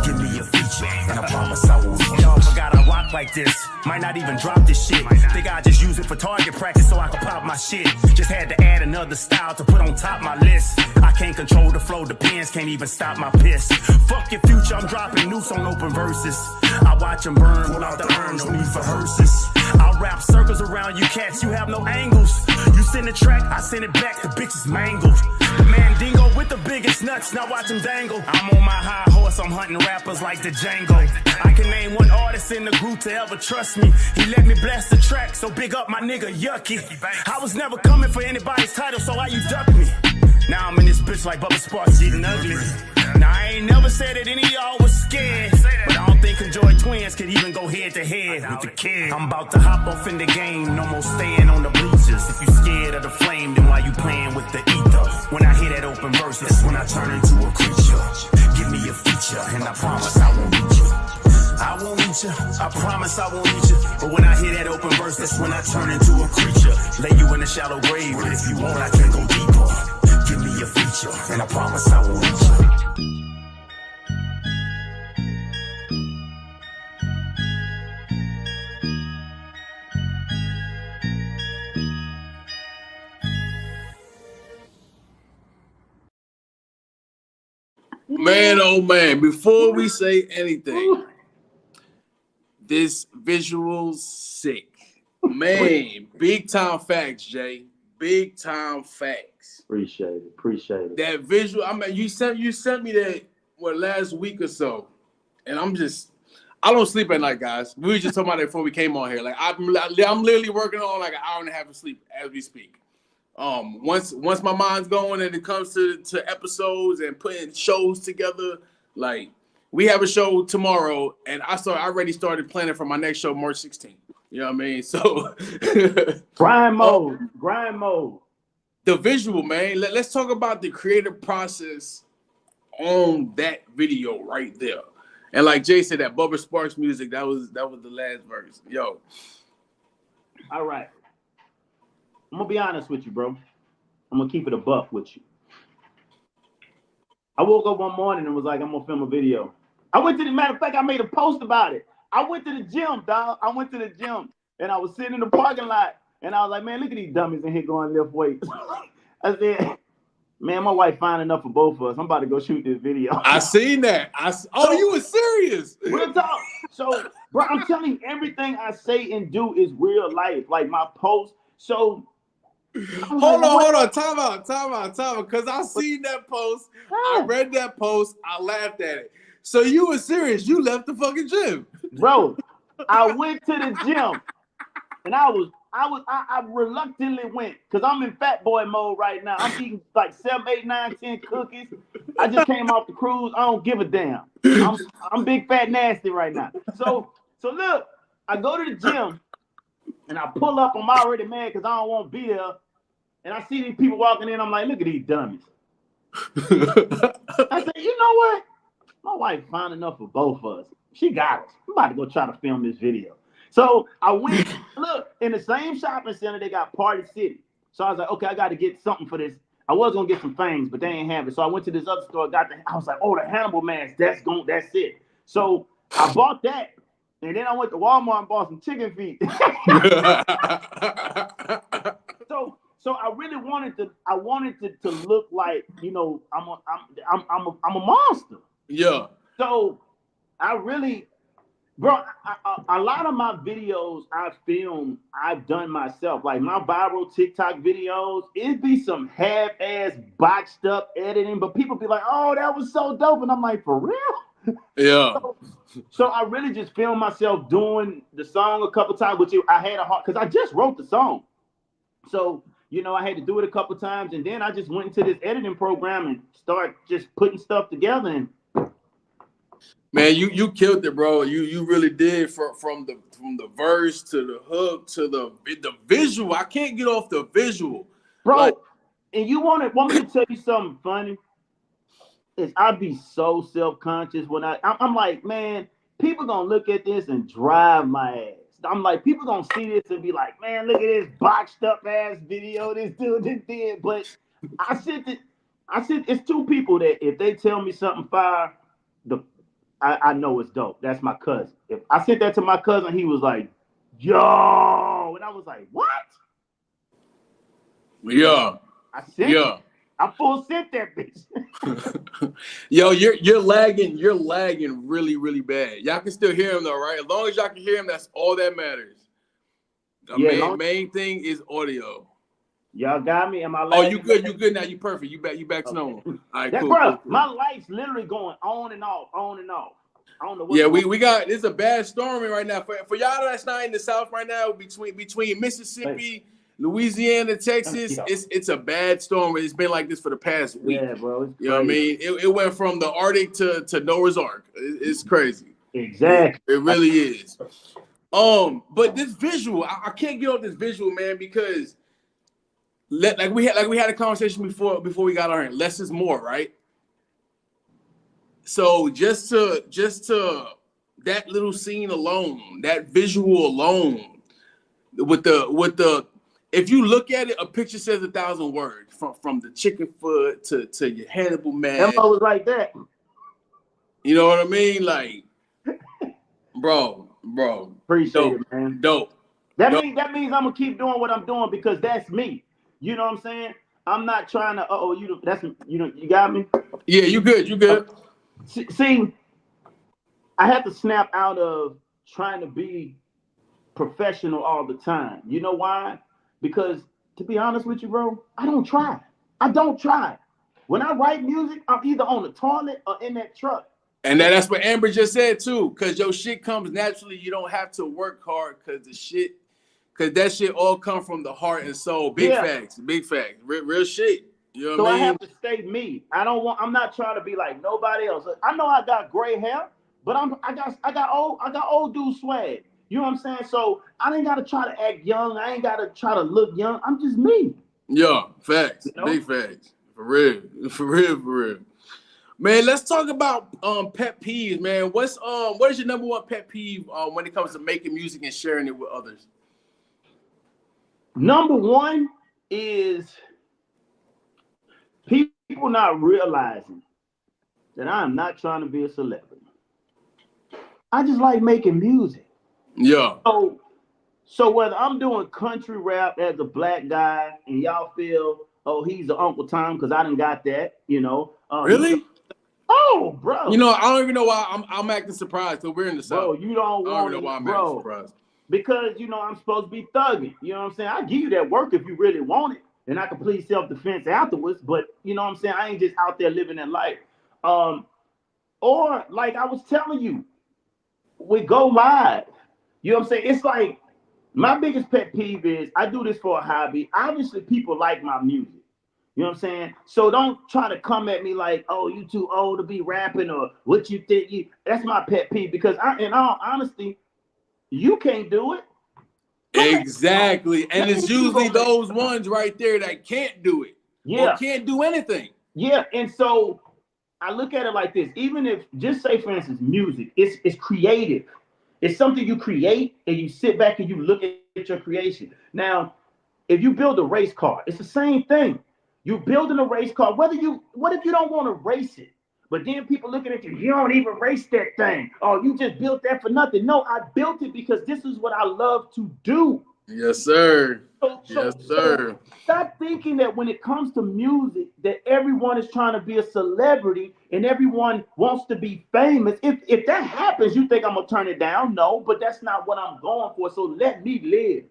Give me a feature, and I promise I won't eat you. Y'all forgot I rock like this, might not even drop this shit. Think I just use it for target practice so I can pop my shit. Just had to add another style to put on top my list. I can't control the flow, the pens can't even stop my piss. Fuck your future, I'm dropping noose on open verses. I watch them burn, pull out the urn, no need for hearses. I'll wrap circles around you cats, you have no angles. You send a track, I send it back, the bitch is mangled. The man dingo with the biggest nuts, now watch him dangle. I'm on my high horse, I'm hunting rappers like the Django. I can name one artist in the group to ever trust me. He let me blast the track, so big up my nigga Yucky. I was never coming for anybody's title, so why you duck me? Now I'm in this bitch like Bubba Sparks eating ugly. Now I ain't never said that any of y'all was scared, but I don't think Conjoy twins could even go head to head with the kid. I'm about to hop off in the game, no more staying on the bleachers. If you scared of the flame, then why you playing with the ether? When I hear that open verse, that's when I turn into a creature. Give me a feature, and I promise I won't eat you. I won't eat you, I promise I won't eat you. But when I hear that open verse, that's when I turn into a creature. Lay you in a shallow grave, but if you want, I can go deeper. Give me a feature, and I promise I won't eat you.
Man, oh man, before we say anything, this visual's sick. Man, big time facts, Jay. Big time facts.
Appreciate it.
That visual, I mean, you sent me that last week or so, and I don't sleep at night, guys. We were just talking about that before we came on here. Like I'm literally working on like an hour and a half of sleep as we speak. Once my mind's going and it comes to episodes and putting shows together, like we have a show tomorrow, and I already started planning for my next show March 16th. You know what I mean? So
grind mode.
The visual, man. Let's talk about the creative process on that video right there. And like Jay said, that Bubba Sparks music, that was the last verse. Yo.
All right. I'm gonna be honest with you, bro. I'm gonna keep it a buck with you. I woke up one morning and was like, I'm gonna film a video. Matter of fact, I made a post about it. I went to the gym, dog. I went to the gym and I was sitting in the parking lot and I was like, man, look at these dummies in here going lift weights. I said, man, my wife fine enough for both of us. I'm about to go shoot this video.
I seen that. You were serious.
Real talk. So, bro, I'm telling you, everything I say and do is real life. Like my post. So,
hold on. Time out. Because I seen that post. I read that post. I laughed at it. So you were serious. You left the fucking gym.
Bro, I went to the gym and I reluctantly went because I'm in fat boy mode right now. I'm eating like 7, 8, 9, 10 cookies. I just came off the cruise. I don't give a damn. I'm big fat nasty right now. So look, I go to the gym and I pull up. I'm already mad because I don't want to be there. And I see these people walking in. I'm like, look at these dummies. I said, you know what? My wife fine enough for both of us. She got us. I'm about to go try to film this video. So I went, look, in the same shopping center, they got Party City. So I was like, okay, I got to get something for this. I was going to get some things, but they ain't have it. So I went to this other store, I was like, oh, the Hannibal mask, that's it. So I bought that. And then I went to Walmart and bought some chicken feet. So I really wanted to look like, you know, I'm a monster.
Yeah.
So I really, bro, a lot of my videos I've done myself. Like my viral TikTok videos, it'd be some half-ass boxed up editing, but people be like, "Oh, that was so dope," and I'm like, "For real?"
Yeah.
So I really just filmed myself doing the song a couple times, which I had a hard because I just wrote the song. So, you know, I had to do it a couple times, and then I just went into this editing program and start just putting stuff together. And
man, you killed it, bro. You really did from the verse to the hook to the visual. I can't get off the visual,
bro.
Like,
and you want me to tell you something funny? Is I be so self-conscious when I'm like, man, people gonna look at this and drive my ass. I'm like, people gonna see this and be like, man, look at this boxed up ass video this dude did. But I said it's two people that if they tell me something fire, I know it's dope. That's my cousin. If I sent that to my cousin, he was like, yo, and I was like, what?
Yeah.
I sent it. I full sent that bitch.
Yo, you're lagging really, really bad. Y'all can still hear him though, right? As long as y'all can hear him, that's all that matters. The main thing is audio.
Y'all got me? Am I
lagging? Oh, you good now. You perfect. You back to normal. All right, cool,
bro,
cool.
My light's literally going on and off, on and off. I don't know what.
Yeah, we got it's a bad storming right now. For y'all that's not in the South right now, between Mississippi, Louisiana, Texas, it's a bad storm. It's been like this for the past week.
Yeah, bro.
You know what I mean? It went from the Arctic to Noah's Ark. It's crazy.
Exactly.
It really is. But this visual, I can't get off this visual, man, because like we had a conversation before we got on here. Less is more, right? So just to that little scene alone, that visual alone, with the if you look at it, a picture says 1,000 words. From the chicken foot to your Hannibal man.
That was like that.
You know what I mean? Like, bro.
Appreciate it, man.
Dope.
That means I'm gonna keep doing what I'm doing because that's me. You know what I'm saying? I'm not trying to. You got me.
Yeah, you good.
See, I have to snap out of trying to be professional all the time. You know why? Because to be honest with you, bro, I don't try. When I write music, I'm either on the toilet or in that truck.
And that's what Amber just said too. Because your shit comes naturally. You don't have to work hard because that shit all come from the heart and soul. Big facts. Real shit. You know what I mean?
I have to stay me. I'm not trying to be like nobody else. I know I got gray hair, but I got old dude swag. You know what I'm saying? So I ain't gotta try to act young. I ain't gotta try to look young. I'm just me.
Yeah, facts. You know? Big facts. For real. Man, let's talk about pet peeves, man. What is your number one pet peeve when it comes to making music and sharing it with others?
Number one is people not realizing that I'm not trying to be a celebrity. I just like making music.
Yeah.
So whether I'm doing country rap as a black guy and y'all feel, oh, he's the Uncle Tom because I done got that, you know.
Really?
Oh, bro.
You know, I don't even know why I'm acting surprised because we're in the South.
Bro, you don't want
I don't know why I'm acting surprised.
Because, you know, I'm supposed to be thugging. You know what I'm saying? I give you that work if you really want it. And I complete self-defense afterwards. But, you know what I'm saying? I ain't just out there living that life. Or, like I was telling you, we go live. You know what I'm saying? It's like, my biggest pet peeve is I do this for a hobby. Obviously, people like my music. You know what I'm saying? So don't try to come at me like, oh, you too old to be rapping or what you think. That's my pet peeve because in all honesty, you can't do it.
Exactly. And it's usually those ones right there that can't do it.
Yeah.
Or can't do anything.
Yeah. And so I look at it like this. Even if, just say for instance, music, it's creative. It's something you create and you sit back and you look at your creation. Now, if you build a race car, it's the same thing. You're building a race car. What if you don't want to race it? But then people looking at you, you don't even race that thing. Oh, you just built that for nothing. No, I built it because this is what I love to do.
Yes, sir.
So stop thinking that when it comes to music, that everyone is trying to be a celebrity and everyone wants to be famous. If that happens, you think I'm gonna turn it down? No, but that's not what I'm going for. So let me live.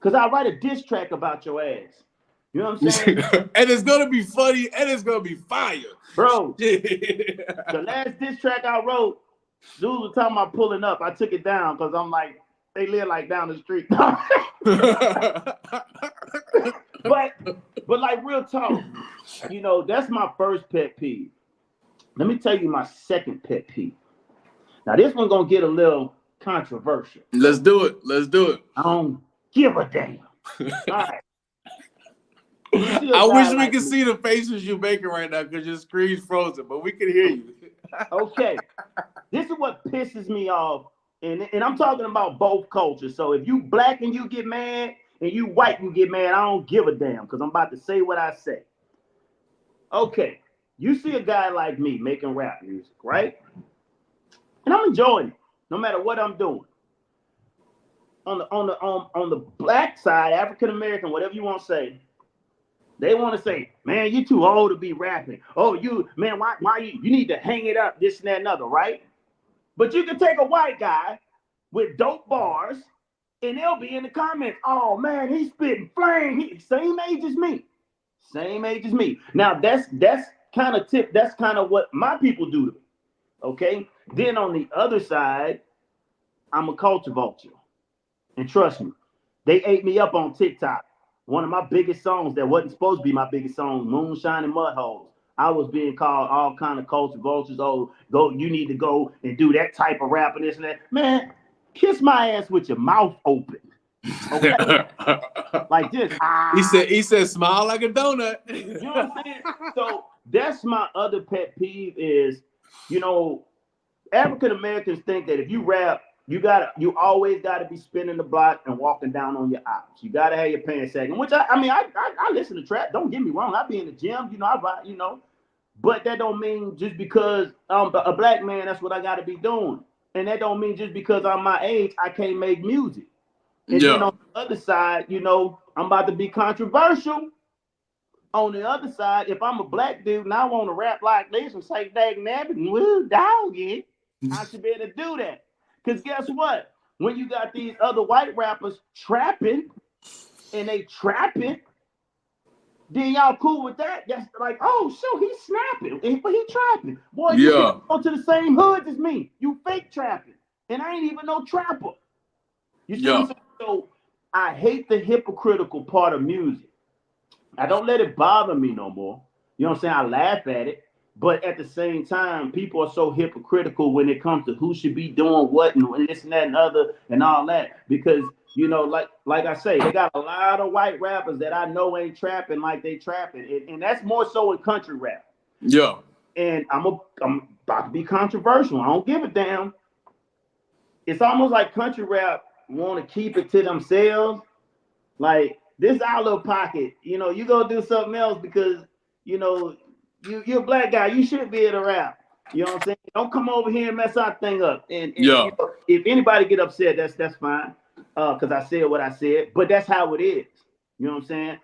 Cause I write a diss track about your ass. You know what I'm saying?
And it's gonna be funny and it's gonna be fire.
Bro, the last diss track I wrote, dudes were talking about pulling up. I took it down because I'm like, they live like down the street. but like real talk, you know, that's my first pet peeve. Let me tell you my second pet peeve. Now this one's gonna get a little controversial.
Let's do it.
I don't give a damn. All right.
I wish we could see the faces you're making right now because your screen's frozen, but we can hear you.
Okay. This is what pisses me off. And I'm talking about both cultures. So if you black and you get mad and you white and you get mad, I don't give a damn because I'm about to say what I say. Okay. You see a guy like me making rap music, right? And I'm enjoying it no matter what I'm doing. On the black side, African American, whatever you want to say, they want to say, man, you too old to be rapping. Oh, why you need to hang it up, this and that and other, right? But you can take a white guy with dope bars, and they'll be in the comments, oh man, he's spitting flame. Same age as me. Now that's kind of what my people do to me. Okay. Then on the other side, I'm a culture vulture. And trust me, they ate me up on TikTok. One of my biggest songs that wasn't supposed to be my biggest song, Moonshine and Mud Holes. I was being called all kind of culture vultures. Oh, you need to go and do that type of rap and this and that. Man, kiss my ass with your mouth open. Okay? Like this.
He said, smile like a donut.
You know what I'm saying? So that's my other pet peeve is, you know, African Americans think that if you rap, you always gotta be spinning the block and walking down on your ops. You gotta have your pants sagging. Which I listen to trap. Don't get me wrong. I be in the gym, you know, I ride, you know. But that don't mean just because I'm a black man, that's what I got to be doing. And that don't mean just because I'm my age, I can't make music. And then on the other side, you know, I'm about to be controversial. On the other side, if I'm a black dude and I want to rap like this and say, dang, nabbit, woo, dog it, I should be able to do that. Because guess what? When you got these other white rappers trapping, and they trapping, then y'all cool with that? That's like, oh, so he's snapping, but he trapping. Boy, you go to the same hood as me. You fake trapping, and I ain't even no trapper. You see what I'm saying? So I hate the hypocritical part of music. I don't let it bother me no more. You know what I'm saying? I laugh at it, but at the same time, people are so hypocritical when it comes to who should be doing what and this and that and other and all that. Because you know, like I say, they got a lot of white rappers that I know ain't trapping like they trapping, and that's more so in country rap.
Yeah. And
I'm about to be controversial. I don't give a damn. It's almost like country rap want to keep it to themselves. Like this our little pocket. You know, you go do something else because you know you're a black guy. You should be able to rap. You know what I'm saying? Don't come over here and mess our thing up. And you know, if anybody get upset, that's fine. Because I said what I said, but that's how it is. You know what I'm saying?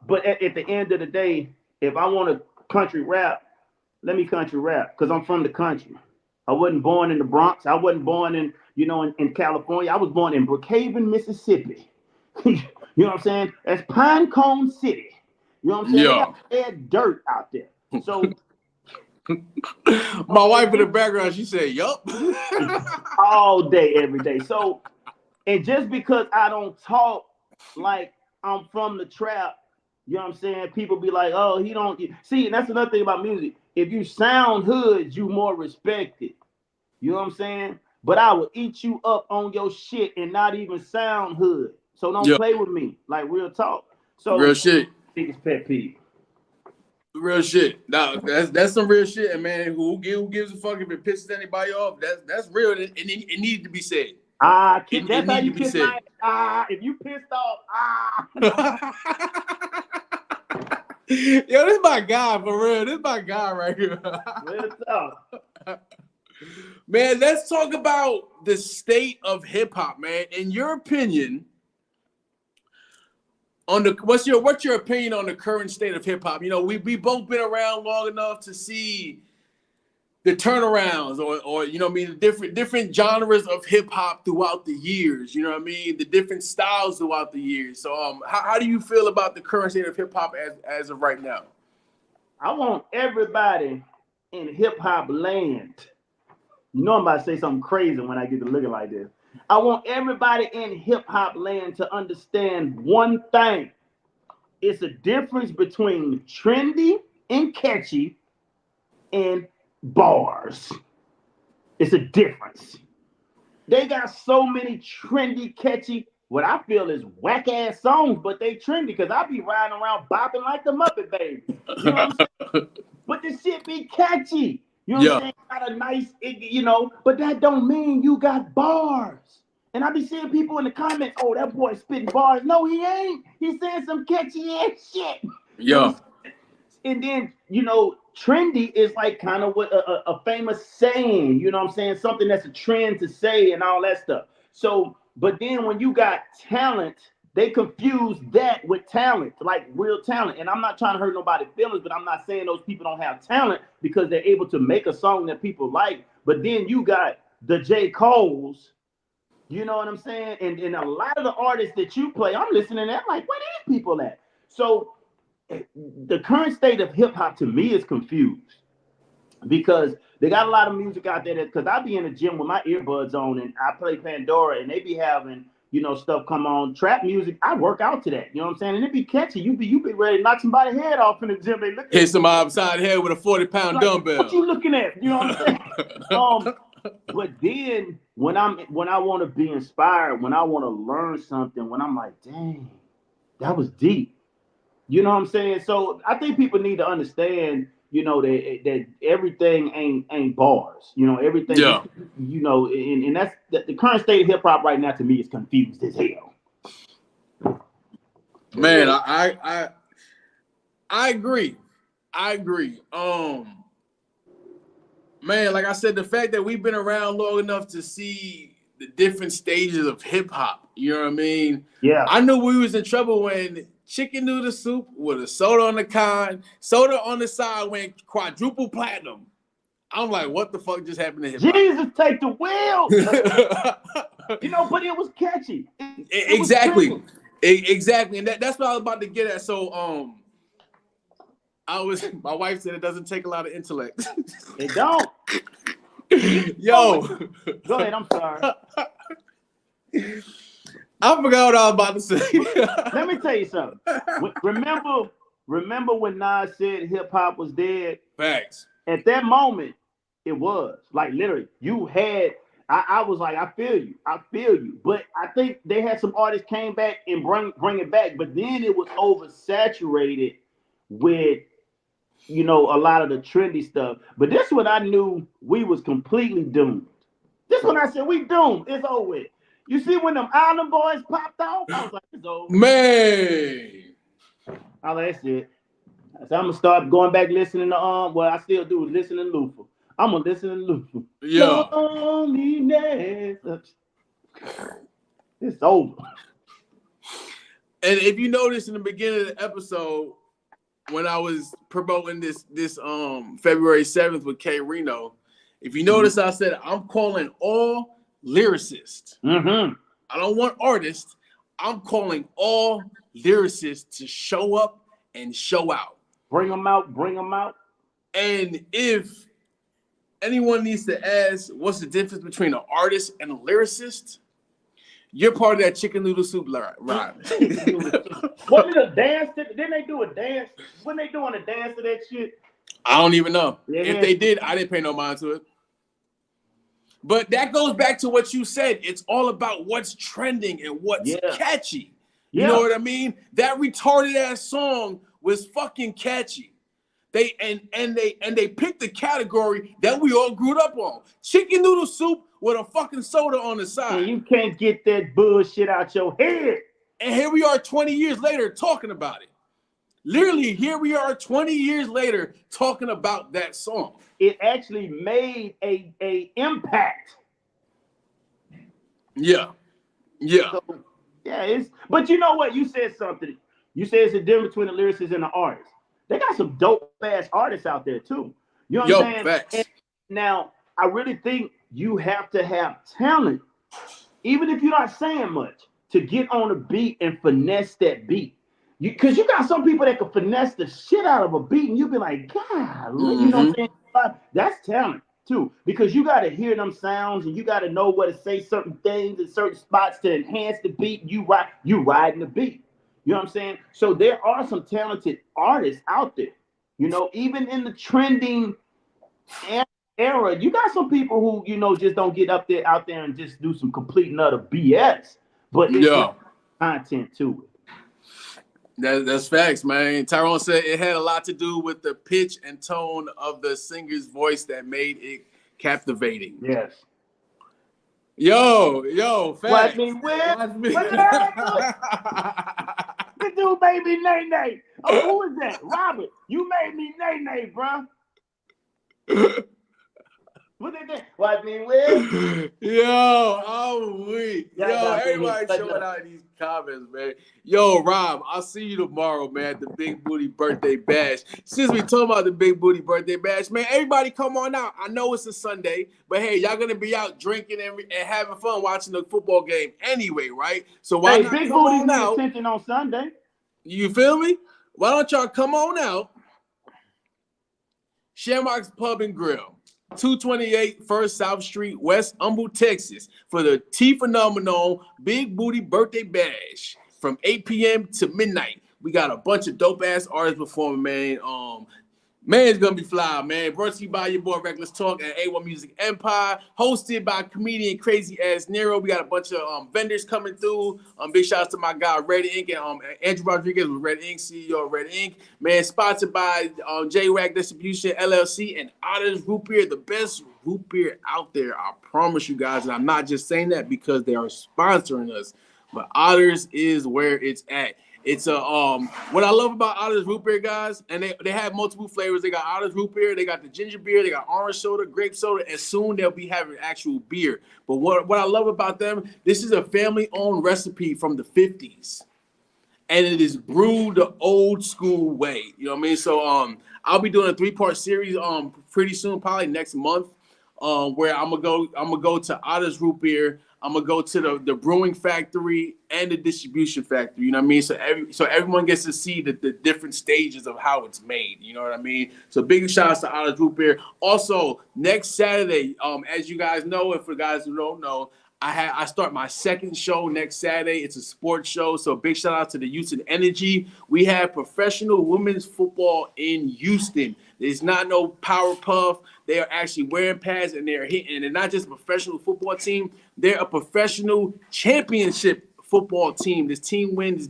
But at the end of the day, if I want to country rap, let me country rap because I'm from the country. I wasn't born in the Bronx. I wasn't born in California. I was born in Brookhaven, Mississippi. You know what I'm saying? That's Pine Cone City. You know what I'm saying?
Yeah.
They got dirt out there. So
my wife in the background, she said, yup.
all day, every day. So, and just because I don't talk like I'm from the trap, you know what I'm saying? People be like, oh, he don't see, and that's another thing about music. If you sound hood, you more respected. You know what I'm saying? But I will eat you up on your shit and not even sound hood. So don't play with me. Like real talk. So
real shit.
Biggest pet peeve.
Real shit. Now that's some real shit, and man, who gives a fuck if it pisses anybody off? That's real. It needed to be said.
That's how you piss my if you pissed off,
Yo, this is my guy for real. This is my guy right here.
Real talk.
Man, let's talk about the state of hip hop, man. In your opinion, what's your opinion on the current state of hip hop? You know, we both been around long enough to see the turnarounds, or you know what I mean, the different genres of hip hop throughout the years. You know what I mean, the different styles throughout the years. So how do you feel about the current state of hip hop as of right now?
I want everybody in hip hop land. You know I'm about to say something crazy when I get to looking like this. I want everybody in hip hop land to understand one thing. It's a difference between trendy and catchy and bars. It's a difference. They got so many trendy, catchy, what I feel is whack ass songs, but they trendy because I be riding around bopping like the Muppet Baby. You know what I'm saying? But the shit be catchy. You know what I'm saying? Got a nice, you know, but that don't mean you got bars. And I be seeing people in the comments, oh, that boy spitting bars. No, he ain't. He's saying some catchy ass shit.
Yeah.
And then, you know, trendy is like kind of what a famous saying, you know what I'm saying? Something that's a trend to say and all that stuff. So, but then when you got talent, they confuse that with talent, like real talent. And I'm not trying to hurt nobody's feelings, but I'm not saying those people don't have talent because they're able to make a song that people like. But then you got the J. Cole's, you know what I'm saying? And a lot of the artists that you play, I'm listening to that, like, where these people at? So the current state of hip hop to me is confused because they got a lot of music out there because I be in the gym with my earbuds on and I play Pandora and they be having, you know, stuff come on, trap music. I work out to that, you know what I'm saying? And it be catchy. You be ready to knock somebody's head off in the gym. They look
hit somebody upside the head with a 40-pound
like,
dumbbell.
What you looking at? You know what I'm saying? But then when I want to be inspired, when I want to learn something, when I'm like, dang, that was deep. You know what I'm saying? So I think people need to understand, you know, that everything ain't bars. You know, everything.
Yeah.
You know, and that's the current state of hip hop right now. To me, is confused as hell.
Man, I agree. I agree. Man, like I said, the fact that we've been around long enough to see the different stages of hip hop. You know what I mean?
Yeah.
I knew we was in trouble when chicken noodle soup with a soda on the con, soda on the side went quadruple platinum. I'm like, what the fuck just happened to hip hop?
Jesus, take the wheel. You know, but it was catchy. It
Exactly.
was
Exactly. And that's what I was about to get at. So my wife said it doesn't take a lot of intellect.
It don't.
Yo.
Go ahead, I'm sorry.
I forgot what I was about to say.
Let me tell you something. Remember when Nas said hip hop was dead?
Facts.
At that moment, it was. Like literally, you had I was like, I feel you. But I think they had some artists came back and bring it back, but then it was oversaturated with, you know, a lot of the trendy stuff. But this one I knew we was completely doomed. This one I said we doomed. It's over with. You see when them Island Boys popped off? I was like, it's over.
Man.
Oh, that's it. So I'm gonna start going back listening to well, I still do listen to Luther. I'm gonna listen to Luther.
Yeah.
Loneliness. It's over.
And if you notice in the beginning of the episode, when I was promoting this February 7th with K Reno, if you notice, I said I'm calling all lyricists.
Mm-hmm.
I don't want artists. I'm calling all lyricists to show up and show out.
Bring them out.
And if anyone needs to ask what's the difference between an artist and a lyricist, you're part of that chicken noodle soup ride.
Wasn't it a dance? Didn't they do a dance? When they doing a dance to that shit?
I don't even know.
Yeah.
If they did, I didn't pay no mind to it. But that goes back to what you said. It's all about what's trending and what's catchy. You know what I mean? That retarded ass song was fucking catchy. They picked the category that we all grew up on. Chicken noodle soup with a fucking soda on the side.
And you can't get that bullshit out your head.
And here we are 20 years later talking about it. Literally, here we are 20 years later talking about that song.
It actually made a impact.
Yeah.
So, but you know what? You said something. You say it's a difference between the lyricist and the artist. They got some dope ass artists out there too. You know what I'm saying?
Facts.
Now, I really think you have to have talent, even if you're not saying much, to get on a beat and finesse that beat. Because you got some people that can finesse the shit out of a beat, and you be like, God, you know what I'm saying? That's talent too, because you got to hear them sounds and you got to know what to say certain things in certain spots to enhance the beat. You riding the beat. You know what I'm saying? So there are some talented artists out there. You know, even in the trending era, you got some people who, you know, just don't get out there and just do some complete and utter BS. But it's content to it.
That's facts, man. Tyrone said it had a lot to do with the pitch and tone of the singer's voice that made it captivating.
Yes.
Yo, facts.
Watch me whip. This dude made me nay-nay. Oh, who is that? Robert, you made me nay-nay, bro. What they think? Watch me whip.
Yo, I'm weak. Yo, everybody showing out these comments, man. Yo, Rob, I'll see you tomorrow, man, at the Big Booty Birthday Bash. Since we talking about the Big Booty Birthday Bash, man, everybody come on out. I know it's a Sunday, but hey, y'all gonna be out drinking and having fun watching the football game anyway, right? So why not
Big
come
Booty
on out?
Attention on Sunday.
You feel me? Why don't y'all come on out? Shamrock's Pub and Grill. 228 First South Street, West Humble, Texas, for the T-phenomenal Big Booty Birthday Bash from 8 p.m. to midnight. We got a bunch of dope-ass artists performing, man. Man, it's gonna be fly, man. Brought to you by your boy Reckless Talk and A1 Music Empire. Hosted by comedian Crazy Ass Nero. We got a bunch of vendors coming through. Big shout out to my guy Red Ink and Andrew Rodriguez with Red Ink, CEO of Red Ink. Man, sponsored by J-Rack Distribution LLC and Otters Root Beer, the best root beer out there. I promise you guys, and I'm not just saying that because they are sponsoring us, but Otters is where it's at. It's a what I love about Otters Root Beer, guys, and they have multiple flavors. They got Otters Root Beer, they got the ginger beer, they got orange soda, grape soda, and soon they'll be having actual beer. But what I love about them, this is a family-owned recipe from the 50s, and it is brewed the old school way. You know what I mean? So I'll be doing a 3-part series pretty soon, probably next month, where I'm gonna go to Otters Root Beer. I'm gonna go to the brewing factory and the distribution factory. You know what I mean? So everyone gets to see the different stages of how it's made. You know what I mean? So big shout outs to Otters Root Beer. Also, next Saturday, as you guys know, and for guys who don't know, I start my second show next Saturday. It's a sports show. So big shout out to the Houston Energy. We have professional women's football in Houston. There's not no power puff. They are actually wearing pads and they're hitting. And they're not just a professional football team. They're a professional championship football team. This team wins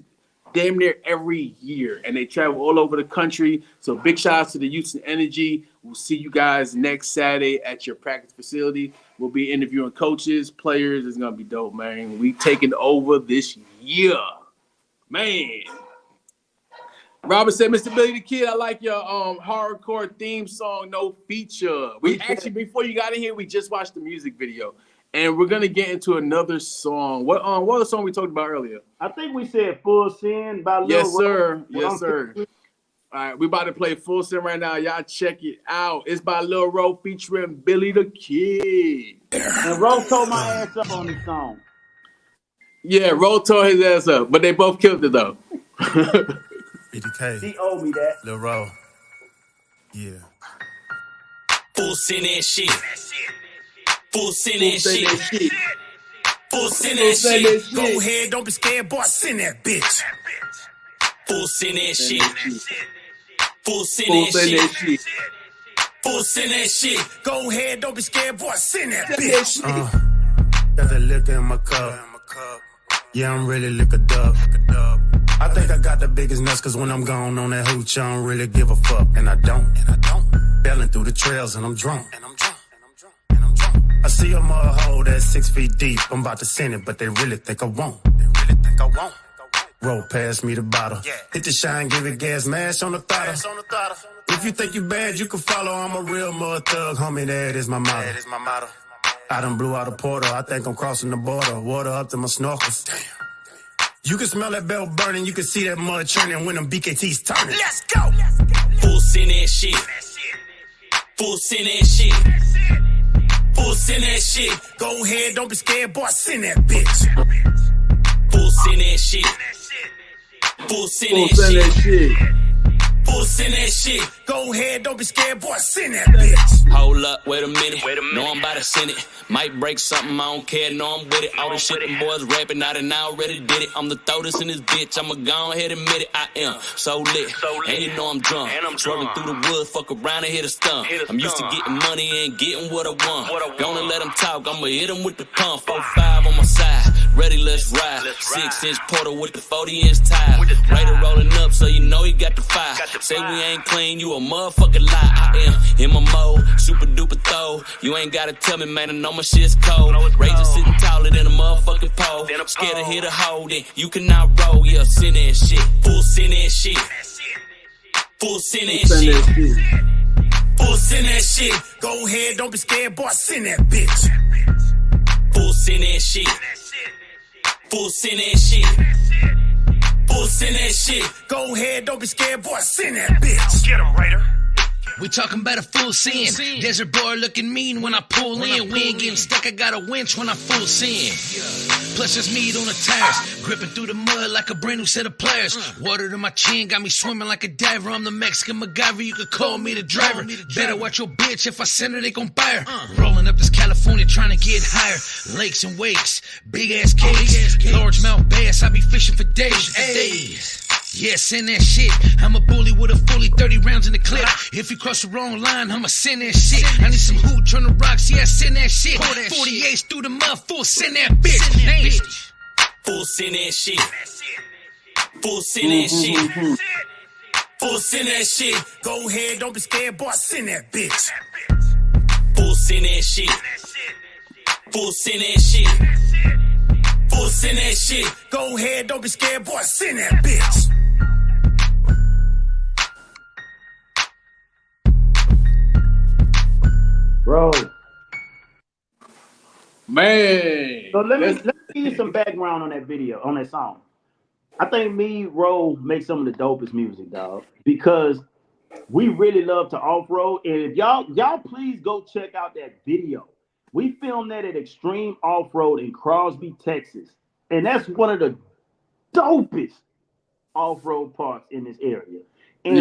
damn near every year. And they travel all over the country. So big shout out to the Houston Energy. We'll see you guys next Saturday at your practice facility. We'll be interviewing coaches, players. It's going to be dope, man. We taking over this year. Man. Robert said, Mr. Billy the Kid, I like your hardcore theme song, no feature. We actually, before you got in here, we just watched the music video. And we're going to get into another song. What other song we talked about earlier?
I think we said Full Sin by Lil
Yes, sir.
Ro.
Yes, sir. All right, we about to play Full Sin right now. Y'all check it out. It's by Lil Ro featuring Billy the Kid.
And Ro tore my ass up on this song.
Yeah, Ro tore his ass up, but they both killed it, though.
BDK.
He owed me that.
Lil Ro. Yeah. Full Sin and shit. Full Sin and shit. Full Sin and shit. Go ahead, don't be scared, boy. Send that bitch. Full Sin and shit. Full Sin and shit. Full Sin and shit. Go ahead, don't be scared, boy. Send that bitch. Got the liquor in my cup. Yeah, I'm really liquored up. I think I got the biggest nuts, cause when I'm gone on that hooch, I don't really give a fuck. And I don't. Bailing through the trails and I'm drunk. I see a mud hole that's 6 feet deep. I'm about to send it, but they really think I won't. Roll past me the bottle. Hit the shine, give it gas, mash on the throttle. If you think you bad, you can follow. I'm a real mud thug, homie, that is my motto. I done blew out a portal, I think I'm crossing the border. Water up to my snorkels. You can smell that bell burning, you can see that mud churning when them BKTs turning. Let's go! Full send that shit. Full send that shit. Full send that shit. Go ahead, don't be scared, boy, send that bitch. Full send that shit. Full send that shit. Full send that shit. Go ahead, don't be scared, boy, send that bitch.
Hold up, wait a minute. Know I'm about to send it. Might break something, I don't care, know I'm with it. All the shit them boys rapping out and I already did it. I'm the throatest in this bitch, I'ma go ahead and admit it. I am so lit, and you know I'm drunk. Swerving through the woods, fuck around and hit a stump. I'm used to getting money and getting what I want. Gonna let them talk, I'ma hit them with the pump. 4-5 on my side, ready, let's ride. 6-inch portal with the 40-inch tire. Radar rolling up, so you know he got the fire. Say we ain't clean, you a motherfucking lie. I am in my mode, super duper throw. You ain't gotta tell me, man, I know my shit's cold. Razor sitting taller than a motherfucking pole. Scared to hit a hole, then you cannot roll. Yeah, send that shit. Full send that shit. Full send that shit.
Full send that shit. Go ahead, don't be scared, boy, send that bitch.
Full send that shit. Full send that shit.
Full send that shit. Go ahead, don't be scared, boy, send that bitch. Get him, Raider.
We talking about a full send. Desert boy looking mean when I pull in. We ain't getting stuck, I got a winch when I full send. Plus there's meat on the tires, gripping through the mud like a brand new set of pliers. Water to my chin, got me swimming like a diver. I'm the Mexican MacGyver, you could call me the driver. Better watch your bitch, if I send her, they gon' buy her. Rolling up this California, trying to get higher. Lakes and wakes, big ass cakes, largemouth bass, I be fishing for days. Hey. Yeah, send that shit. I'm a bully with a fully 30 rounds in the clip. If you cross the wrong line, I'ma send that shit. I need some hooch on the rocks, yeah, send that shit. 48s through the mud, full send that bitch.
Full send that shit. Full send that shit.
Full send that shit. Go ahead, don't be scared, boy, send that bitch.
Full send that shit. Full send that shit.
Full send that shit. Go ahead, don't be scared, boy, send that bitch.
Bro.
Man.
So let me give you some background on that video, on that song. I think me, Ro, make some of the dopest music, dog, because we really love to off-road. And if y'all please go check out that video. We filmed that at Extreme Off-Road in Crosby, Texas. And that's one of the dopest off-road parks in this area. And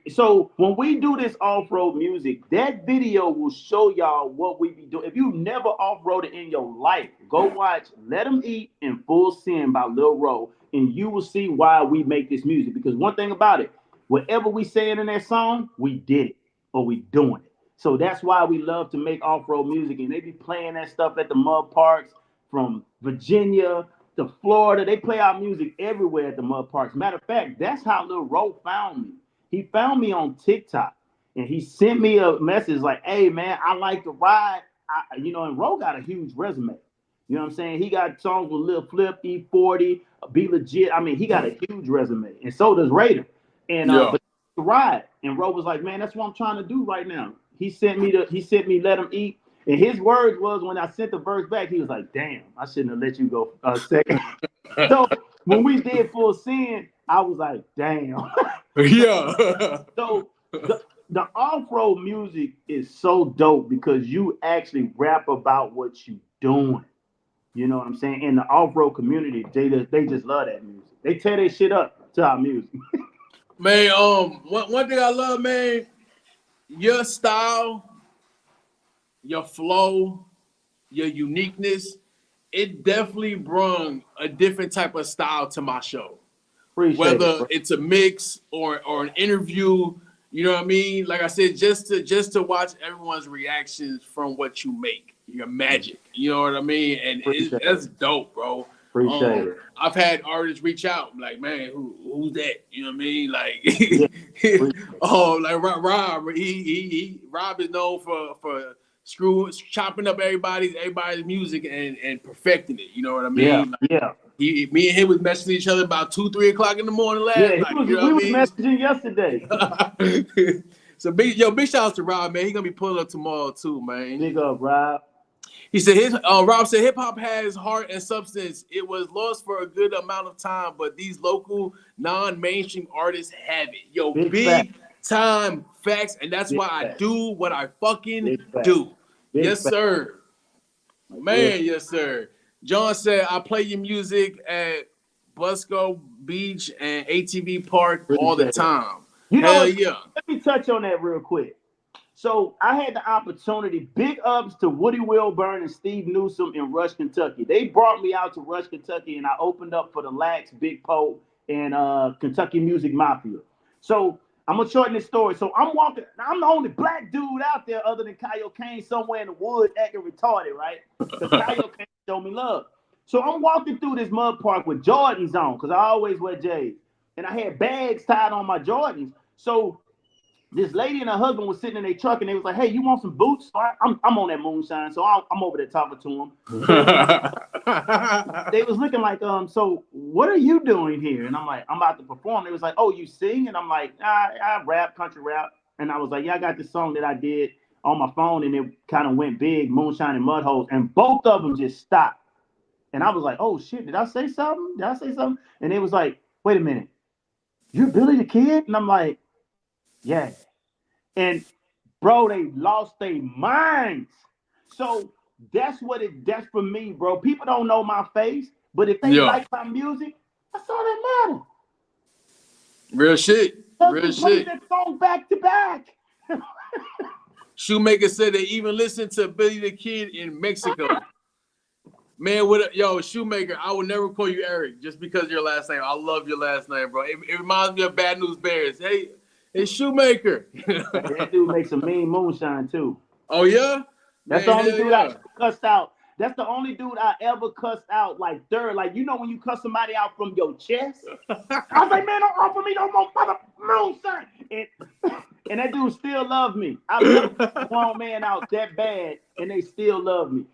so when we do this off-road music, that video will show y'all what we be doing. If you never off-roaded in your life, go watch Let 'Em Eat and Full Send by Lil Ro, and you will see why we make this music. Because one thing about it, whatever we saying in that song, we did it or we doing it. So that's why we love to make off-road music, and they be playing that stuff at the mud parks from Virginia to Florida. They play our music everywhere at the mud parks. Matter of fact, that's how Lil Ro found me. He found me on TikTok, and he sent me a message like, hey, man, I like to ride. And Ro got a huge resume. You know what I'm saying? He got songs with Lil Flip, E40, Be Legit. I mean, he got a huge resume, and so does Raider. And but to ride, and Ro was like, man, that's what I'm trying to do right now. He sent me Let 'Em Eat. And his words was, when I sent the verse back, he was like, damn, I shouldn't have let you go a second. So when we did Full Send, I was like, damn.
Yeah.
So the off-road music is so dope because you actually rap about what you doing. You know what I'm saying? In the off-road community, they just love that music. They tear their shit up to our music.
Man, one thing I love, man, your style, your flow, your uniqueness, it definitely brung a different type of style to my show. Whether it's a mix or an interview, you know what I mean? Like I said, just to watch everyone's reactions from what you make, your magic, you know what I mean? And that's dope, bro.
Appreciate it.
I've had artists reach out, like, man, who's that? You know what I mean? Like, like Rob. Rob is known for chopping up everybody's music and perfecting it. You know what I mean?
Yeah.
Me and him was messaging each other about 2-3 o'clock in the morning last night.
We was messaging yesterday.
So big shout out to Rob, man. He's gonna be pulling up tomorrow too, man.
Big up, Rob.
He said Rob said hip hop has heart and substance. It was lost for a good amount of time, but these local non-mainstream artists have it. Yo, big time facts, and that's why I do what I fucking do. Yes, sir. Man, yes, sir. John said I play your music at Busco Beach and ATV Park all the time.
You know what? Yeah. Let me touch on that real quick. So I had the opportunity, big ups to Woody Wilburn and Steve Newsom in Rush, Kentucky. They brought me out to Rush, Kentucky, and I opened up for the Lax, Big Poe, and Kentucky Music Mafia. So I'm gonna shorten this story. So I'm walking. I'm the only black dude out there other than Kyle Kane somewhere in the woods acting retarded, right? Because Kyle Kane showed me love. So I'm walking through this mud park with Jordans on, because I always wear J's. And I had bags tied on my Jordans. So this lady and her husband was sitting in their truck, and they was like, "Hey, you want some boots?" So I'm on that moonshine, so I'm over there talking to them. They was looking like, so what are you doing here? And I'm like, I'm about to perform. They was like, "Oh, you sing?" And I'm like, I rap, country rap. And I was like, yeah, I got this song that I did on my phone, and it kind of went big, Moonshine and Mud Holes, and both of them just stopped. And I was like, oh shit, did I say something? And it was like, wait a minute, you're Billy the Kid? And I'm like, yeah. And bro, they lost their minds. So that's for me, bro. People don't know my face, but if they like my music, that's all that matters.
Real shit. Real shit.
That song back to back.
Shoemaker said they even listened to Billy the Kid in Mexico. Man, Shoemaker, I would never call you Eric just because of your last name. I love your last name, bro. It reminds me of Bad News Bears. Hey, Shoemaker.
That dude makes some mean moonshine too.
Oh yeah?
That's the only dude I cussed out. That's the only dude I ever cussed out like third. Like, you know when you cuss somebody out from your chest? I was like, man, don't offer me no more mother moonshine. And that dude still loved me. I left a grown man out that bad, and they still love me.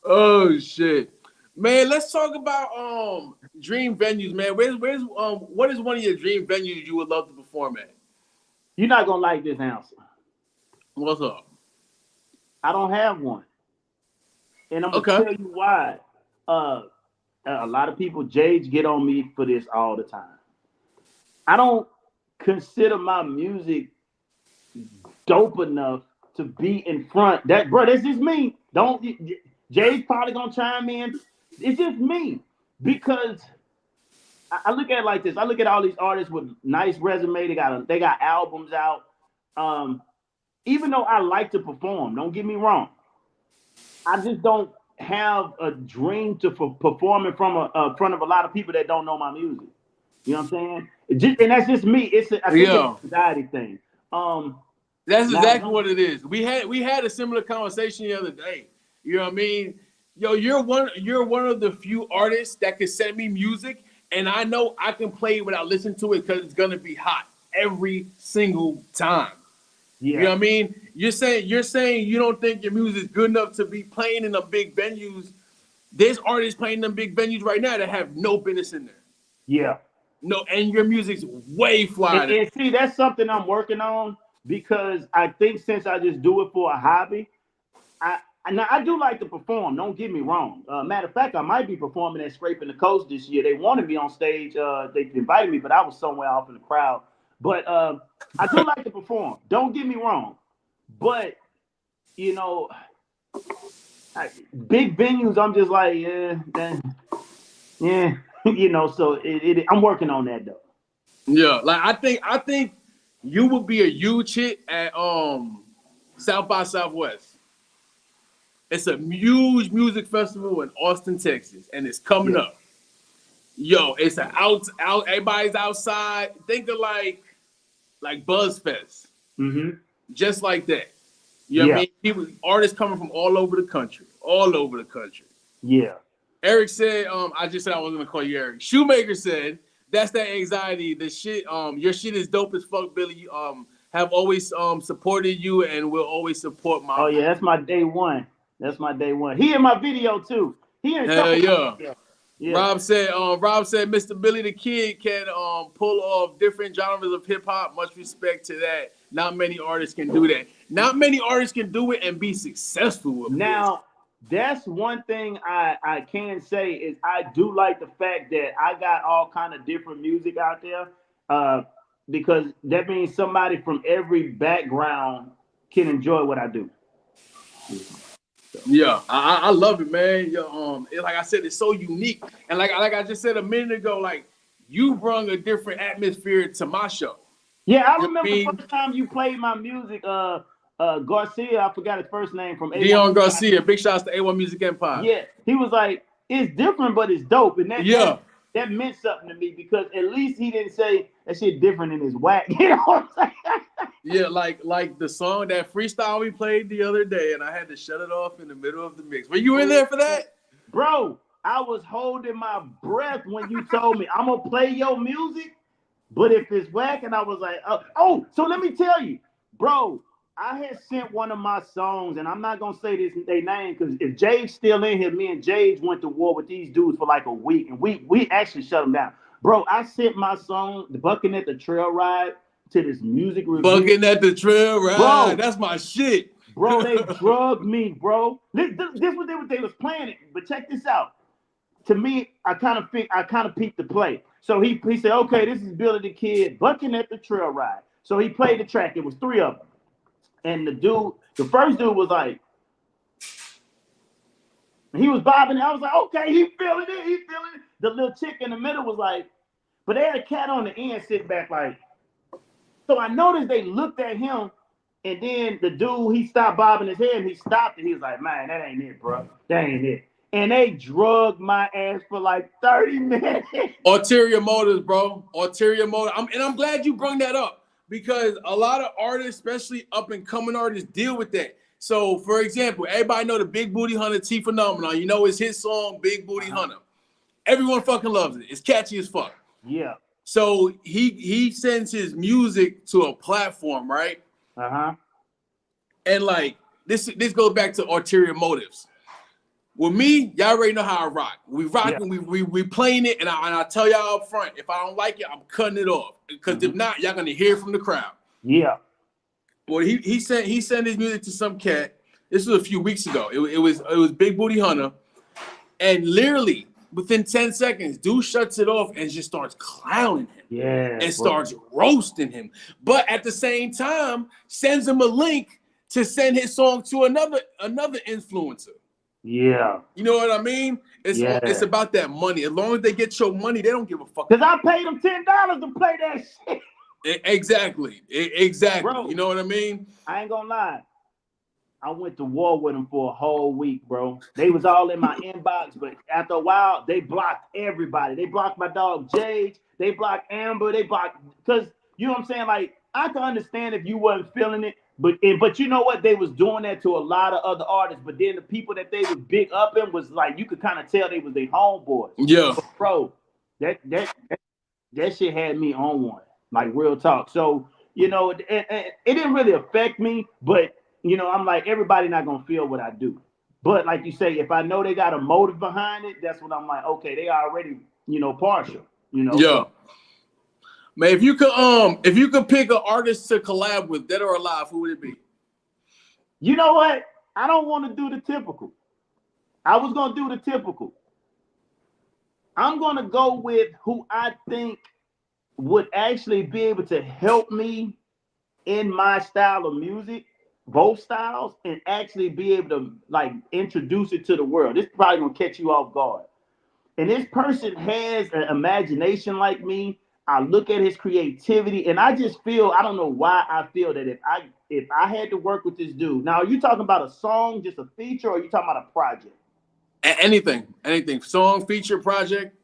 Oh shit. Man, let's talk about dream venues, man. What is one of your dream venues you would love to perform at?
You're not gonna like this answer.
What's up?
I don't have one. And I'm gonna tell you why. A lot of people, Jage, get on me for this all the time. I don't consider my music dope enough to be in front. That's just me. Jay's probably gonna chime in. It's just me. Because I look at it like this. I look at all these artists with nice resume. They got albums out. Even though I like to perform, don't get me wrong, I just don't have a dream to perform in front of a lot of people that don't know my music. You know what I'm saying? And that's just me. It's an anxiety thing.
That's exactly what it is. We had a similar conversation the other day. You know what I mean? Yo, you're one of the few artists that can send me music, and I know I can play it without listening to it because it's gonna be hot every single time. Yeah. You know what I mean? You're saying you don't think your music is good enough to be playing in the big venues. There's artists playing in them big venues right now that have no business in there. Yeah. No, and your music's way fly.
And see, that's something I'm working on because I think since I just do it for a hobby, I do like to perform. Don't get me wrong. Matter of fact, I might be performing at Scraping the Coast this year. They wanted me on stage. They invited me, but I was somewhere off in the crowd. But I do like to perform. Don't get me wrong. But, you know, big venues, I'm just like, yeah. You know, so I'm working on that though.
Yeah, like I think you would be a huge hit at South by Southwest. It's a huge music festival in Austin, Texas, and it's coming up. Yo, it's an out. Everybody's outside. Think of like BuzzFest, just like that. You know what I mean? Artists coming from all over the country. Yeah. Eric said, I just said I wasn't gonna call you Eric. Shoemaker said, that's that anxiety. The shit, your shit is dope as fuck, Billy. Have always supported you and will always support my.
Oh yeah, that's my day one. He in my video too. He in
hell yeah. Rob said, Mr. Billy the Kid can pull off different genres of hip hop. Much respect to that. Not many artists can do that. Not many artists can do it and be successful with it.
Now, that's one thing I can say is I do like the fact that I got all kind of different music out there, because that means somebody from every background can enjoy what I do.
Yeah, I love it, man. Like I said, it's so unique, and like I just said a minute ago, like you brought a different atmosphere to my show.
Yeah, I remember the first time you played my music. Garcia, I forgot his first name, from A1
Dion Garcia. Big shouts to A1 Music Empire.
Yeah, he was like, it's different, but it's dope, and that meant something to me, because at least he didn't say that shit different in his whack. You know what I'm saying?
Yeah, like the song, that freestyle we played the other day, and I had to shut it off in the middle of the mix. Were you in there for that?
Bro, I was holding my breath when you told me I'm gonna play your music, but if it's whack, and I was like, oh, so let me tell you, bro, I had sent one of my songs, and I'm not gonna say their name, because if Jade's still in here, me and Jade went to war with these dudes for like a week, and we actually shut them down. Bro, I sent my song, The Bucking at the Trail Ride, to this music review.
Bucking at the Trail Ride, bro, that's my shit.
Bro, they drugged me, bro. This was what they was playing it, but check this out. To me, I kind of peeped the play. So he said, okay, this is Billy the Kid, Bucking at the Trail Ride. So he played the track. It was 3 of them. And the first dude was like, he was bobbing. I was like, okay, he feeling it. The little chick in the middle was like, but they had a cat on the end sitting back like. So I noticed they looked at him, and then the dude, he stopped bobbing his head, and he stopped, and he was like, man, that ain't it, bro. That ain't it. And they drugged my ass for like 30 minutes. Ulterior
motives, bro. Ulterior motive. I'm glad you brought that up, because a lot of artists, especially up-and-coming artists, deal with that. So, for example, everybody know the Big Booty Hunter T Phenomenon. You know, it's his song, Big Booty Hunter. Everyone fucking loves it. It's catchy as fuck.
Yeah.
So he sends his music to a platform, right? And like this goes back to ulterior motives. With me, y'all already know how I rock. We rocking, we playing it, and I tell y'all up front, if I don't like it, I'm cutting it off. Because if not, y'all gonna hear from the crowd.
Yeah.
Well, he sent his music to some cat. This was a few weeks ago. It was Big Booty Hunter, and literally within 10 seconds, dude shuts it off and just starts clowning him.
Yeah.
And starts roasting him. But at the same time, sends him a link to send his song to another influencer.
Yeah.
You know what I mean? It's about that money. As long as they get your money, they don't give a fuck.
Because I paid them $10 to play that shit.
Exactly. Bro, you know what I mean?
I ain't gonna lie. I went to war with them for a whole week, bro. They was all in my inbox, but after a while, they blocked everybody. They blocked my dog Jade. They blocked Amber. They blocked, because you know what I'm saying? Like, I can understand if you wasn't feeling it, but you know what? They was doing that to a lot of other artists. But then the people that they was big up in was like, you could kind of tell they was their homeboys.
Yeah,
but bro, that shit had me on one, like real talk. So you know, it didn't really affect me, but. You know, I'm like, everybody not gonna feel what I do. But like you say, if I know they got a motive behind it, that's when I'm like, okay, they already, you know, partial. You know.
Yeah. Man, if you could pick an artist to collab with, dead or alive, who would it be?
You know what? I don't want to do the typical. I was gonna do the typical. I'm gonna go with who I think would actually be able to help me in my style of music. Both styles, and actually be able to like introduce it to the world. This probably gonna catch you off guard. And this person has an imagination like me. I look at his creativity, and I just feel, I don't know why I feel that if I had to work with this dude. Now, are you talking about a song, just a feature, or are you talking about a project?
Anything, song, feature, project.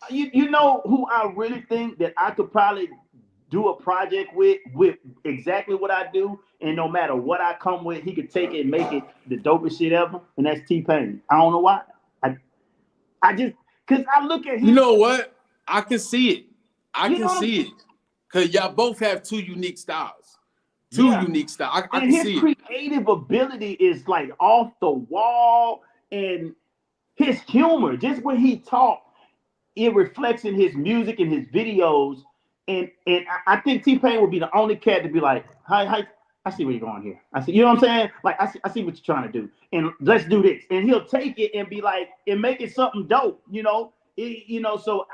You know who I really think that I could probably do a project with exactly what I do, and no matter what I come with, he could take it and make it the dopest shit ever, and that's T-Pain. I don't know why. I just, because I look at him.
You know what? I can see it. I can see it. Because y'all both have two unique styles. Unique styles. I can see it.
His creative ability is like off the wall, and his humor, just when he talks, it reflects in his music and his videos. And I think T-Pain would be the only cat to be like, hi, I see where you're going here. I see, you know what I'm saying? Like, I see what you're trying to do. And let's do this. And he'll take it and be like, and make it something dope, you know? So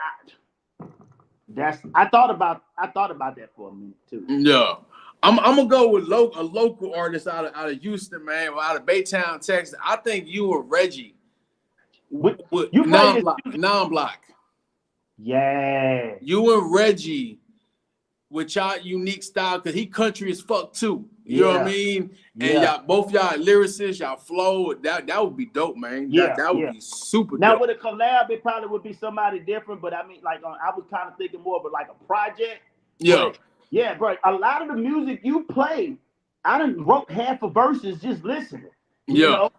I thought about that for a minute too.
Yeah. I'm gonna go with a local artist out of Houston, man, or out of Baytown, Texas. I think you and Reggie with non-block.
Yeah.
You and Reggie with y'all unique style, because he country as fuck too. You know what I mean? And y'all lyricists, y'all flow. That would be dope, man. That would be super dope.
Now with a collab, it probably would be somebody different, but I mean, like I was kind of thinking more of like a project.
Yeah.
Yeah, bro. A lot of the music you play, I done wrote half of verses just listening. You know?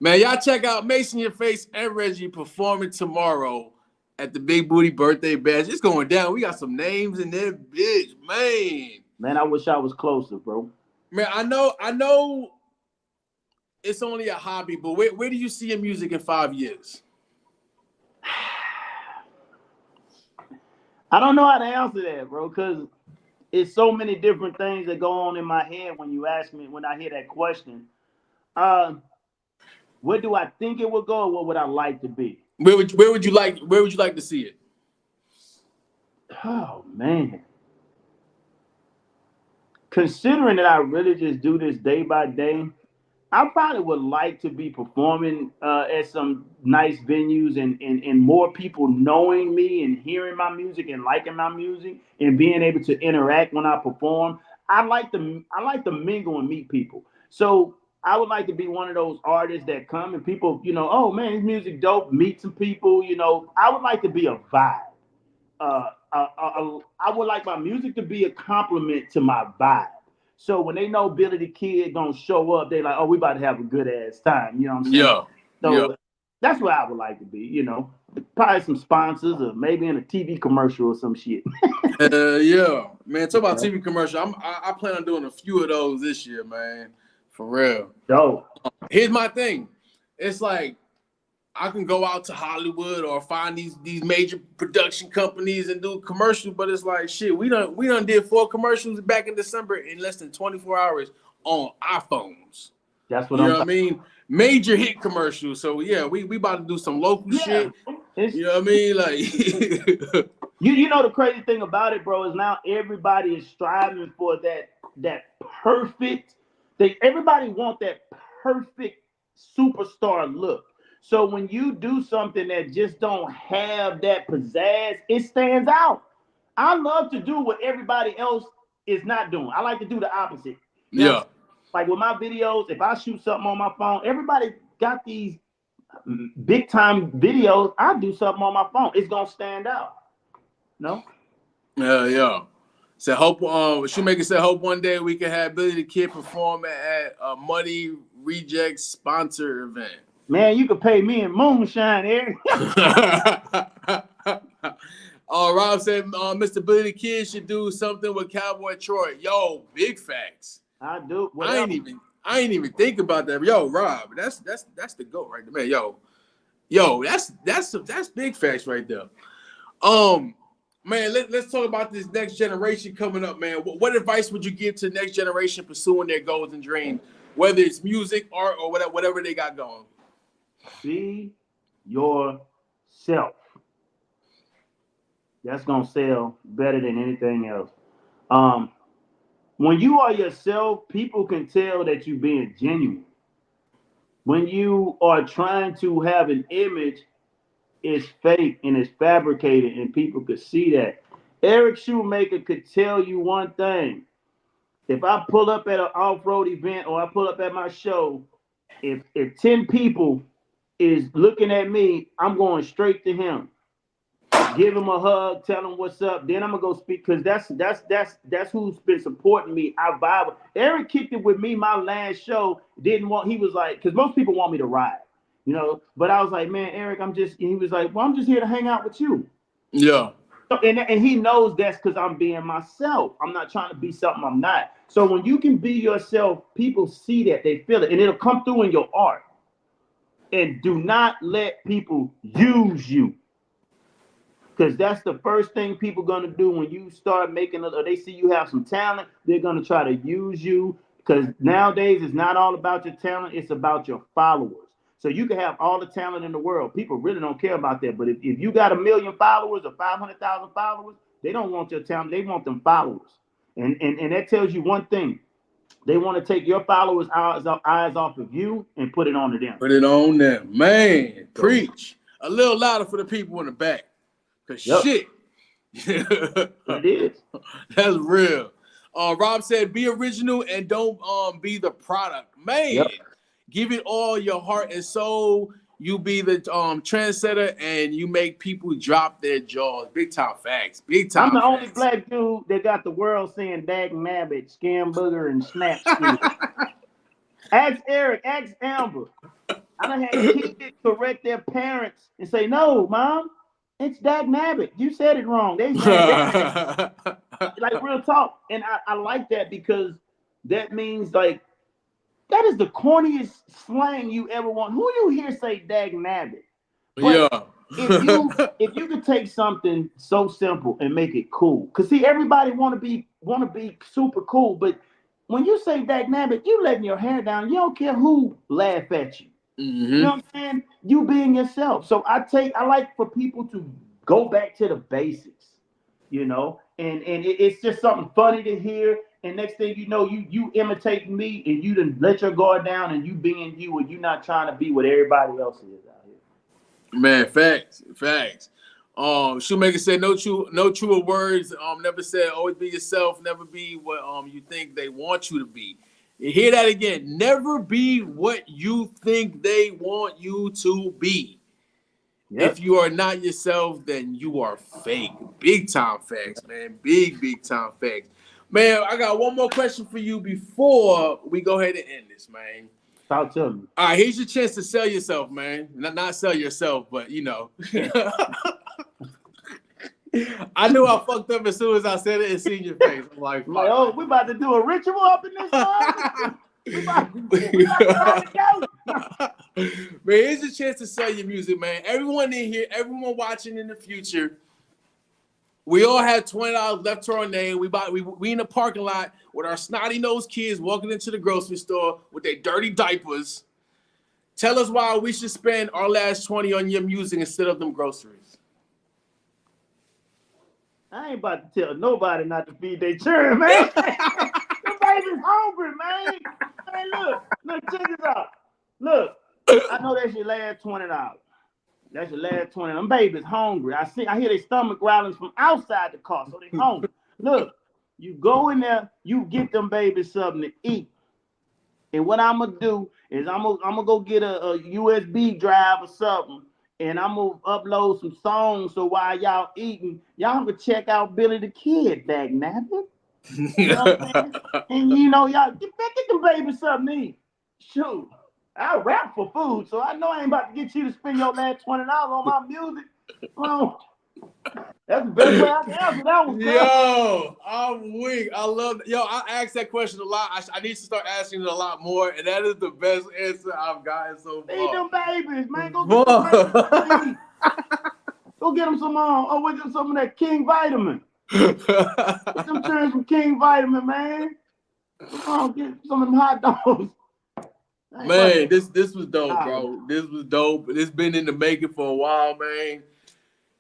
Man, y'all check out Mason Your Face and Reggie performing tomorrow at the Big Booty Birthday Bash. It's going down. We got some names in there, bitch, man.
Man, I wish I was closer, bro.
Man, I know it's only a hobby, but where do you see your music in 5 years?
I don't know how to answer that, bro, because it's so many different things that go on in my head when you ask me, when I hear that question. Where do I think it would go, or what would I like to be?
Where would you like to see it?
Oh man. Considering that I really just do this day by day, I probably would like to be performing at some nice venues and more people knowing me and hearing my music and liking my music and being able to interact when I perform. I like to mingle and meet people. So I would like to be one of those artists that come and people, oh man, his music dope, meet some people, I would like to be a vibe. I would like my music to be a compliment to my vibe. So when they know Billy the Kid gonna show up, they like, oh, we about to have a good ass time. You know what I'm saying?
Yeah.
So that's where I would like to be. Probably some sponsors or maybe in a TV commercial or some shit.
Yeah, man. Talk about TV commercial. I plan on doing a few of those this year, man. For real.
Dope.
Here's my thing. It's like I can go out to Hollywood or find these major production companies and do a commercial, but it's like shit. We done did 4 commercials back in December in less than 24 hours on iPhones.
That's what
you know what I mean. Major hit commercials. So yeah, we about to do some local shit. You know what I mean? Like
you know the crazy thing about it, bro, is now everybody is striving for that perfect thing. Everybody want that perfect superstar look. So when you do something that just don't have that pizzazz, it stands out. I love to do what everybody else is not doing. I like to do the opposite.
Yeah.
Like with my videos, if I shoot something on my phone, everybody got these big time videos. I do something on my phone. It's gonna stand out. No?
Yeah. So hope Shoemaker said hope one day we can have Billy the Kid perform at a Muddy Rejects sponsor event.
Man, you could pay me in moonshine, Eric.
Rob said Mr. Billy the Kid should do something with Cowboy Troy. Yo, big facts.
I do.
I ain't even think about that. Yo, Rob, that's the GOAT right there, man. Yo, that's big facts right there. Man, let's talk about this next generation coming up, man. What advice would you give to the next generation pursuing their goals and dreams, whether it's music, art, or whatever they got going?
Be yourself. That's gonna sell better than anything else. When you are yourself, people can tell that you're being genuine. When you are trying to have an image, it's fake and it's fabricated, and people could see that. Eric Shoemaker could tell you one thing. If I pull up at an off-road event or I pull up at my show, if 10 people is looking at me, I'm going straight to him. Give him a hug, tell him what's up. Then I'm gonna go speak, because that's who's been supporting me. I vibe. Eric kicked it with me my last show. He was like, because most people want me to ride, but I was like, man, Eric, he was like, well, I'm just here to hang out with you.
Yeah.
So, and he knows that's because I'm being myself. I'm not trying to be something I'm not. So when you can be yourself, people see that, they feel it, and it'll come through in your art. And do not let people use you. Because that's the first thing people gonna do when you start making it, or they see you have some talent, they're gonna try to use you. Because nowadays it's not all about your talent, it's about your followers. So you can have all the talent in the world. People really don't care about that. But if you got 1 million followers or 500,000 followers, they don't want your talent, they want them followers. And that tells you one thing. They want to take your followers' eyes off of you and put it on them.
Put it on them. Man, preach. A little louder for the people in the back. Because shit.
It is.
That's real. Rob said, be original and don't be the product. Man, give it all your heart and soul. You be the trendsetter and you make people drop their jaws. Big time facts. Big time.
I'm the
facts.
only black dude that got the world saying dag nabbit, scam booger, and snap skin. Ask Eric, ask Amber. I done had kids correct their parents and say, no, mom, it's dag nabbit. You said it wrong. They said like real talk. And I like that because that means like that is the corniest slang you ever want. Who you hear say dag nabbit? But if you could take something so simple and make it cool, because see, everybody want to be super cool, but when you say dag nabbit, you letting your hair down. You don't care who laugh at you. You know what I'm saying? You being yourself. So I like for people to go back to the basics, you know, and it's just something funny to hear. And next thing you know, you imitate me and you done let your guard down and you being you and you not trying to be what everybody else is out here.
Man, facts. Shoemaker said no truer words. Never said always be yourself. Never be what you think they want you to be. You hear that again? Never be what you think they want you to be. Yep. If you are not yourself, then you are fake. Big time facts, man. Big time facts. Man, I got one more question for you before we go ahead and end this, man.
Talk to me.
All right, here's your chance to sell yourself, man. Not sell yourself, but you know. I knew I fucked up as soon as I said it and seen your face. I'm like,
oh, we about to do a ritual up in this one. we about to go.
Man, here's your chance to sell your music, man. Everyone in here, everyone watching in the future, we all have $20 left to our name. We in the parking lot with our snotty-nosed kids walking into the grocery store with their dirty diapers. Tell us why we should spend our last 20 on your music instead of them groceries.
I ain't about to tell nobody not to feed their children, man. The baby's hungry, man. Hey, look, check this out. Look, I know that's your last $20. That's your last 20. Them babies hungry. I hear their stomach growling from outside the car, so they hungry. Look, you go in there, you get them babies something to eat. And what I'm gonna do is I'm gonna go get a USB drive or something, and I'm gonna upload some songs. So while y'all eating, y'all can check out Billy the Kid, dag nabbit. You know what I'm saying? And you know, y'all get them babies something to eat. Shoot. I rap for food, so I know I ain't about to get you to spend your last $20 on my music. That's the best way I can answer that one.
Yo, I'm weak. I love that. Yo, I ask that question a lot. I need to start asking it a lot more, and that is the best answer I've gotten so far.
Feed them babies, man. Go get them babies. Go get them some of that King Vitamin. Get them turn some King Vitamin, man. Come on, get some of them hot dogs.
Man, this was dope, bro. This was dope. It's been in the making for a while, man.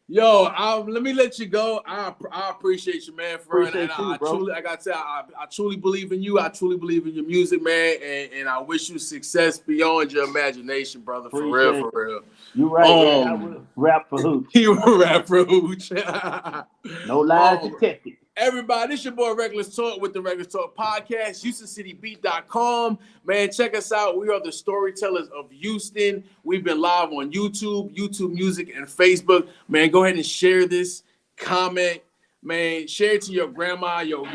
Yo, let me let you go. I appreciate you, man. I truly believe in you. I truly believe in your music, man. And I wish you success beyond your imagination, brother. For real.
You right, man. I will rap for hooch.
You will rap for hooch.
No lies detected.
Everybody, this your boy Reckless Talk with the Reckless Talk Podcast, HoustonCityBeat.com. Man, check us out. We are the storytellers of Houston. We've been live on YouTube Music, and Facebook. Man, go ahead and share this, comment. Man, share it to your grandma, your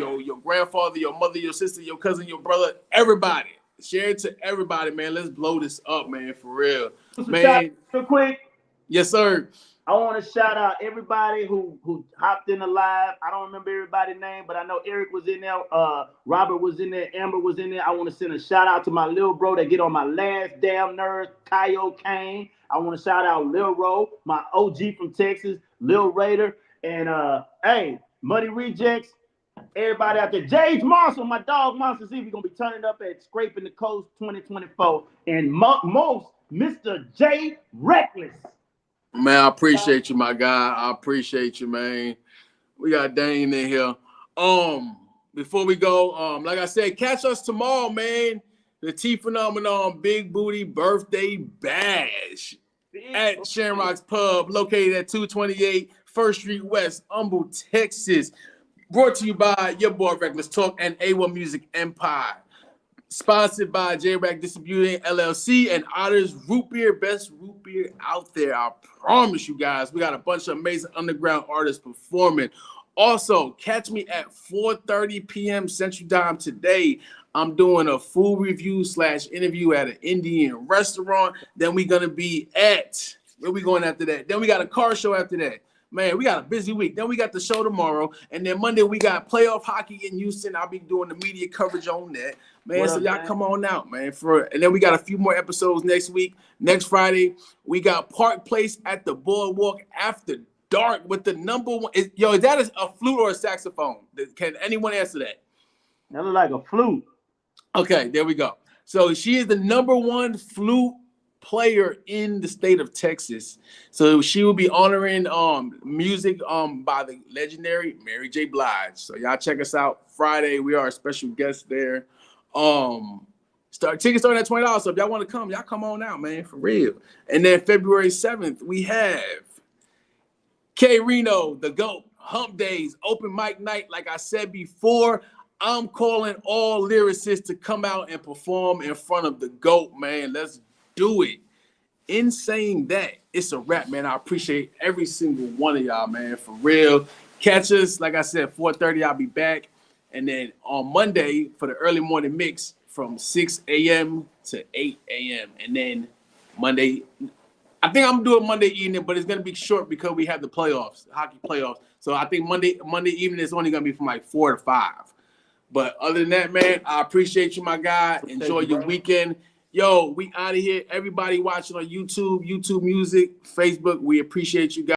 grandfather, your mother, your sister, your cousin, your brother, everybody. Share it to everybody, man. Let's blow this up, man, for real. Man,
real quick.
Yes, sir.
I want to shout out everybody who hopped in the live. I don't remember everybody's name, but I know Eric was in there. Robert was in there. Amber was in there. I want to send a shout out to my little bro that get on my last damn nerves, Kyle Kane. I want to shout out Lil Ro, my OG from Texas, Lil Raider, and hey, Muddy Rejects. Everybody out there, Jage Marshall, my dog Monster Z, we're gonna be turning up at Scraping the Coast 2024, and most Mr. J Reckless.
Man, I appreciate you, my guy. I appreciate you, man. We got Dane in here. Before we go, like I said, catch us tomorrow, man. The T Phenomenon Big Booty Birthday Bash at Shamrock's Pub, located at 228 1st Street West, Humble, Texas. Brought to you by your boy Reckless Talk and A1 Music Empire. Sponsored by J-Rack Distributing LLC and Otter's Root Beer, best root beer out there. I promise you guys, we got a bunch of amazing underground artists performing. Also, catch me at 4:30 p.m. Central Time today. I'm doing a food review / interview at an Indian restaurant. Then we're going to be at, where we going after that? Then we got a car show after that. Man, we got a busy week. Then we got the show tomorrow. And then Monday, we got playoff hockey in Houston. I'll be doing the media coverage on that. Man, so y'all come on out, man. And then we got a few more episodes next week. Next Friday, we got Park Place at the Boardwalk After Dark with the number one. Is that a flute or a saxophone? Can anyone answer that?
That look like a flute. Okay,
there we go. So she is the number one flute player in the state of Texas. So she will be honoring music by the legendary Mary J. Blige. So y'all check us out Friday. We are a special guest there. Tickets starting at $20. So if y'all want to come, y'all come on out, man, for real. And then February 7th, we have K Reno, the GOAT, Hump Days, open mic night. Like I said before, I'm calling all lyricists to come out and perform in front of the GOAT, man. Let's do it. In saying that, it's a wrap, man. I appreciate every single one of y'all, man, for real. Catch us, like I said, 4:30, I'll be back. And then on Monday for the early morning mix from 6 a.m. to 8 a.m. And then Monday, I think I'm doing Monday evening, but it's going to be short because we have the playoffs, the hockey playoffs. So I think Monday evening is only going to be from like 4 to 5. But other than that, man, I appreciate you, my guy. Enjoy your weekend. Yo, we out of here. Everybody watching on YouTube Music, Facebook, we appreciate you guys.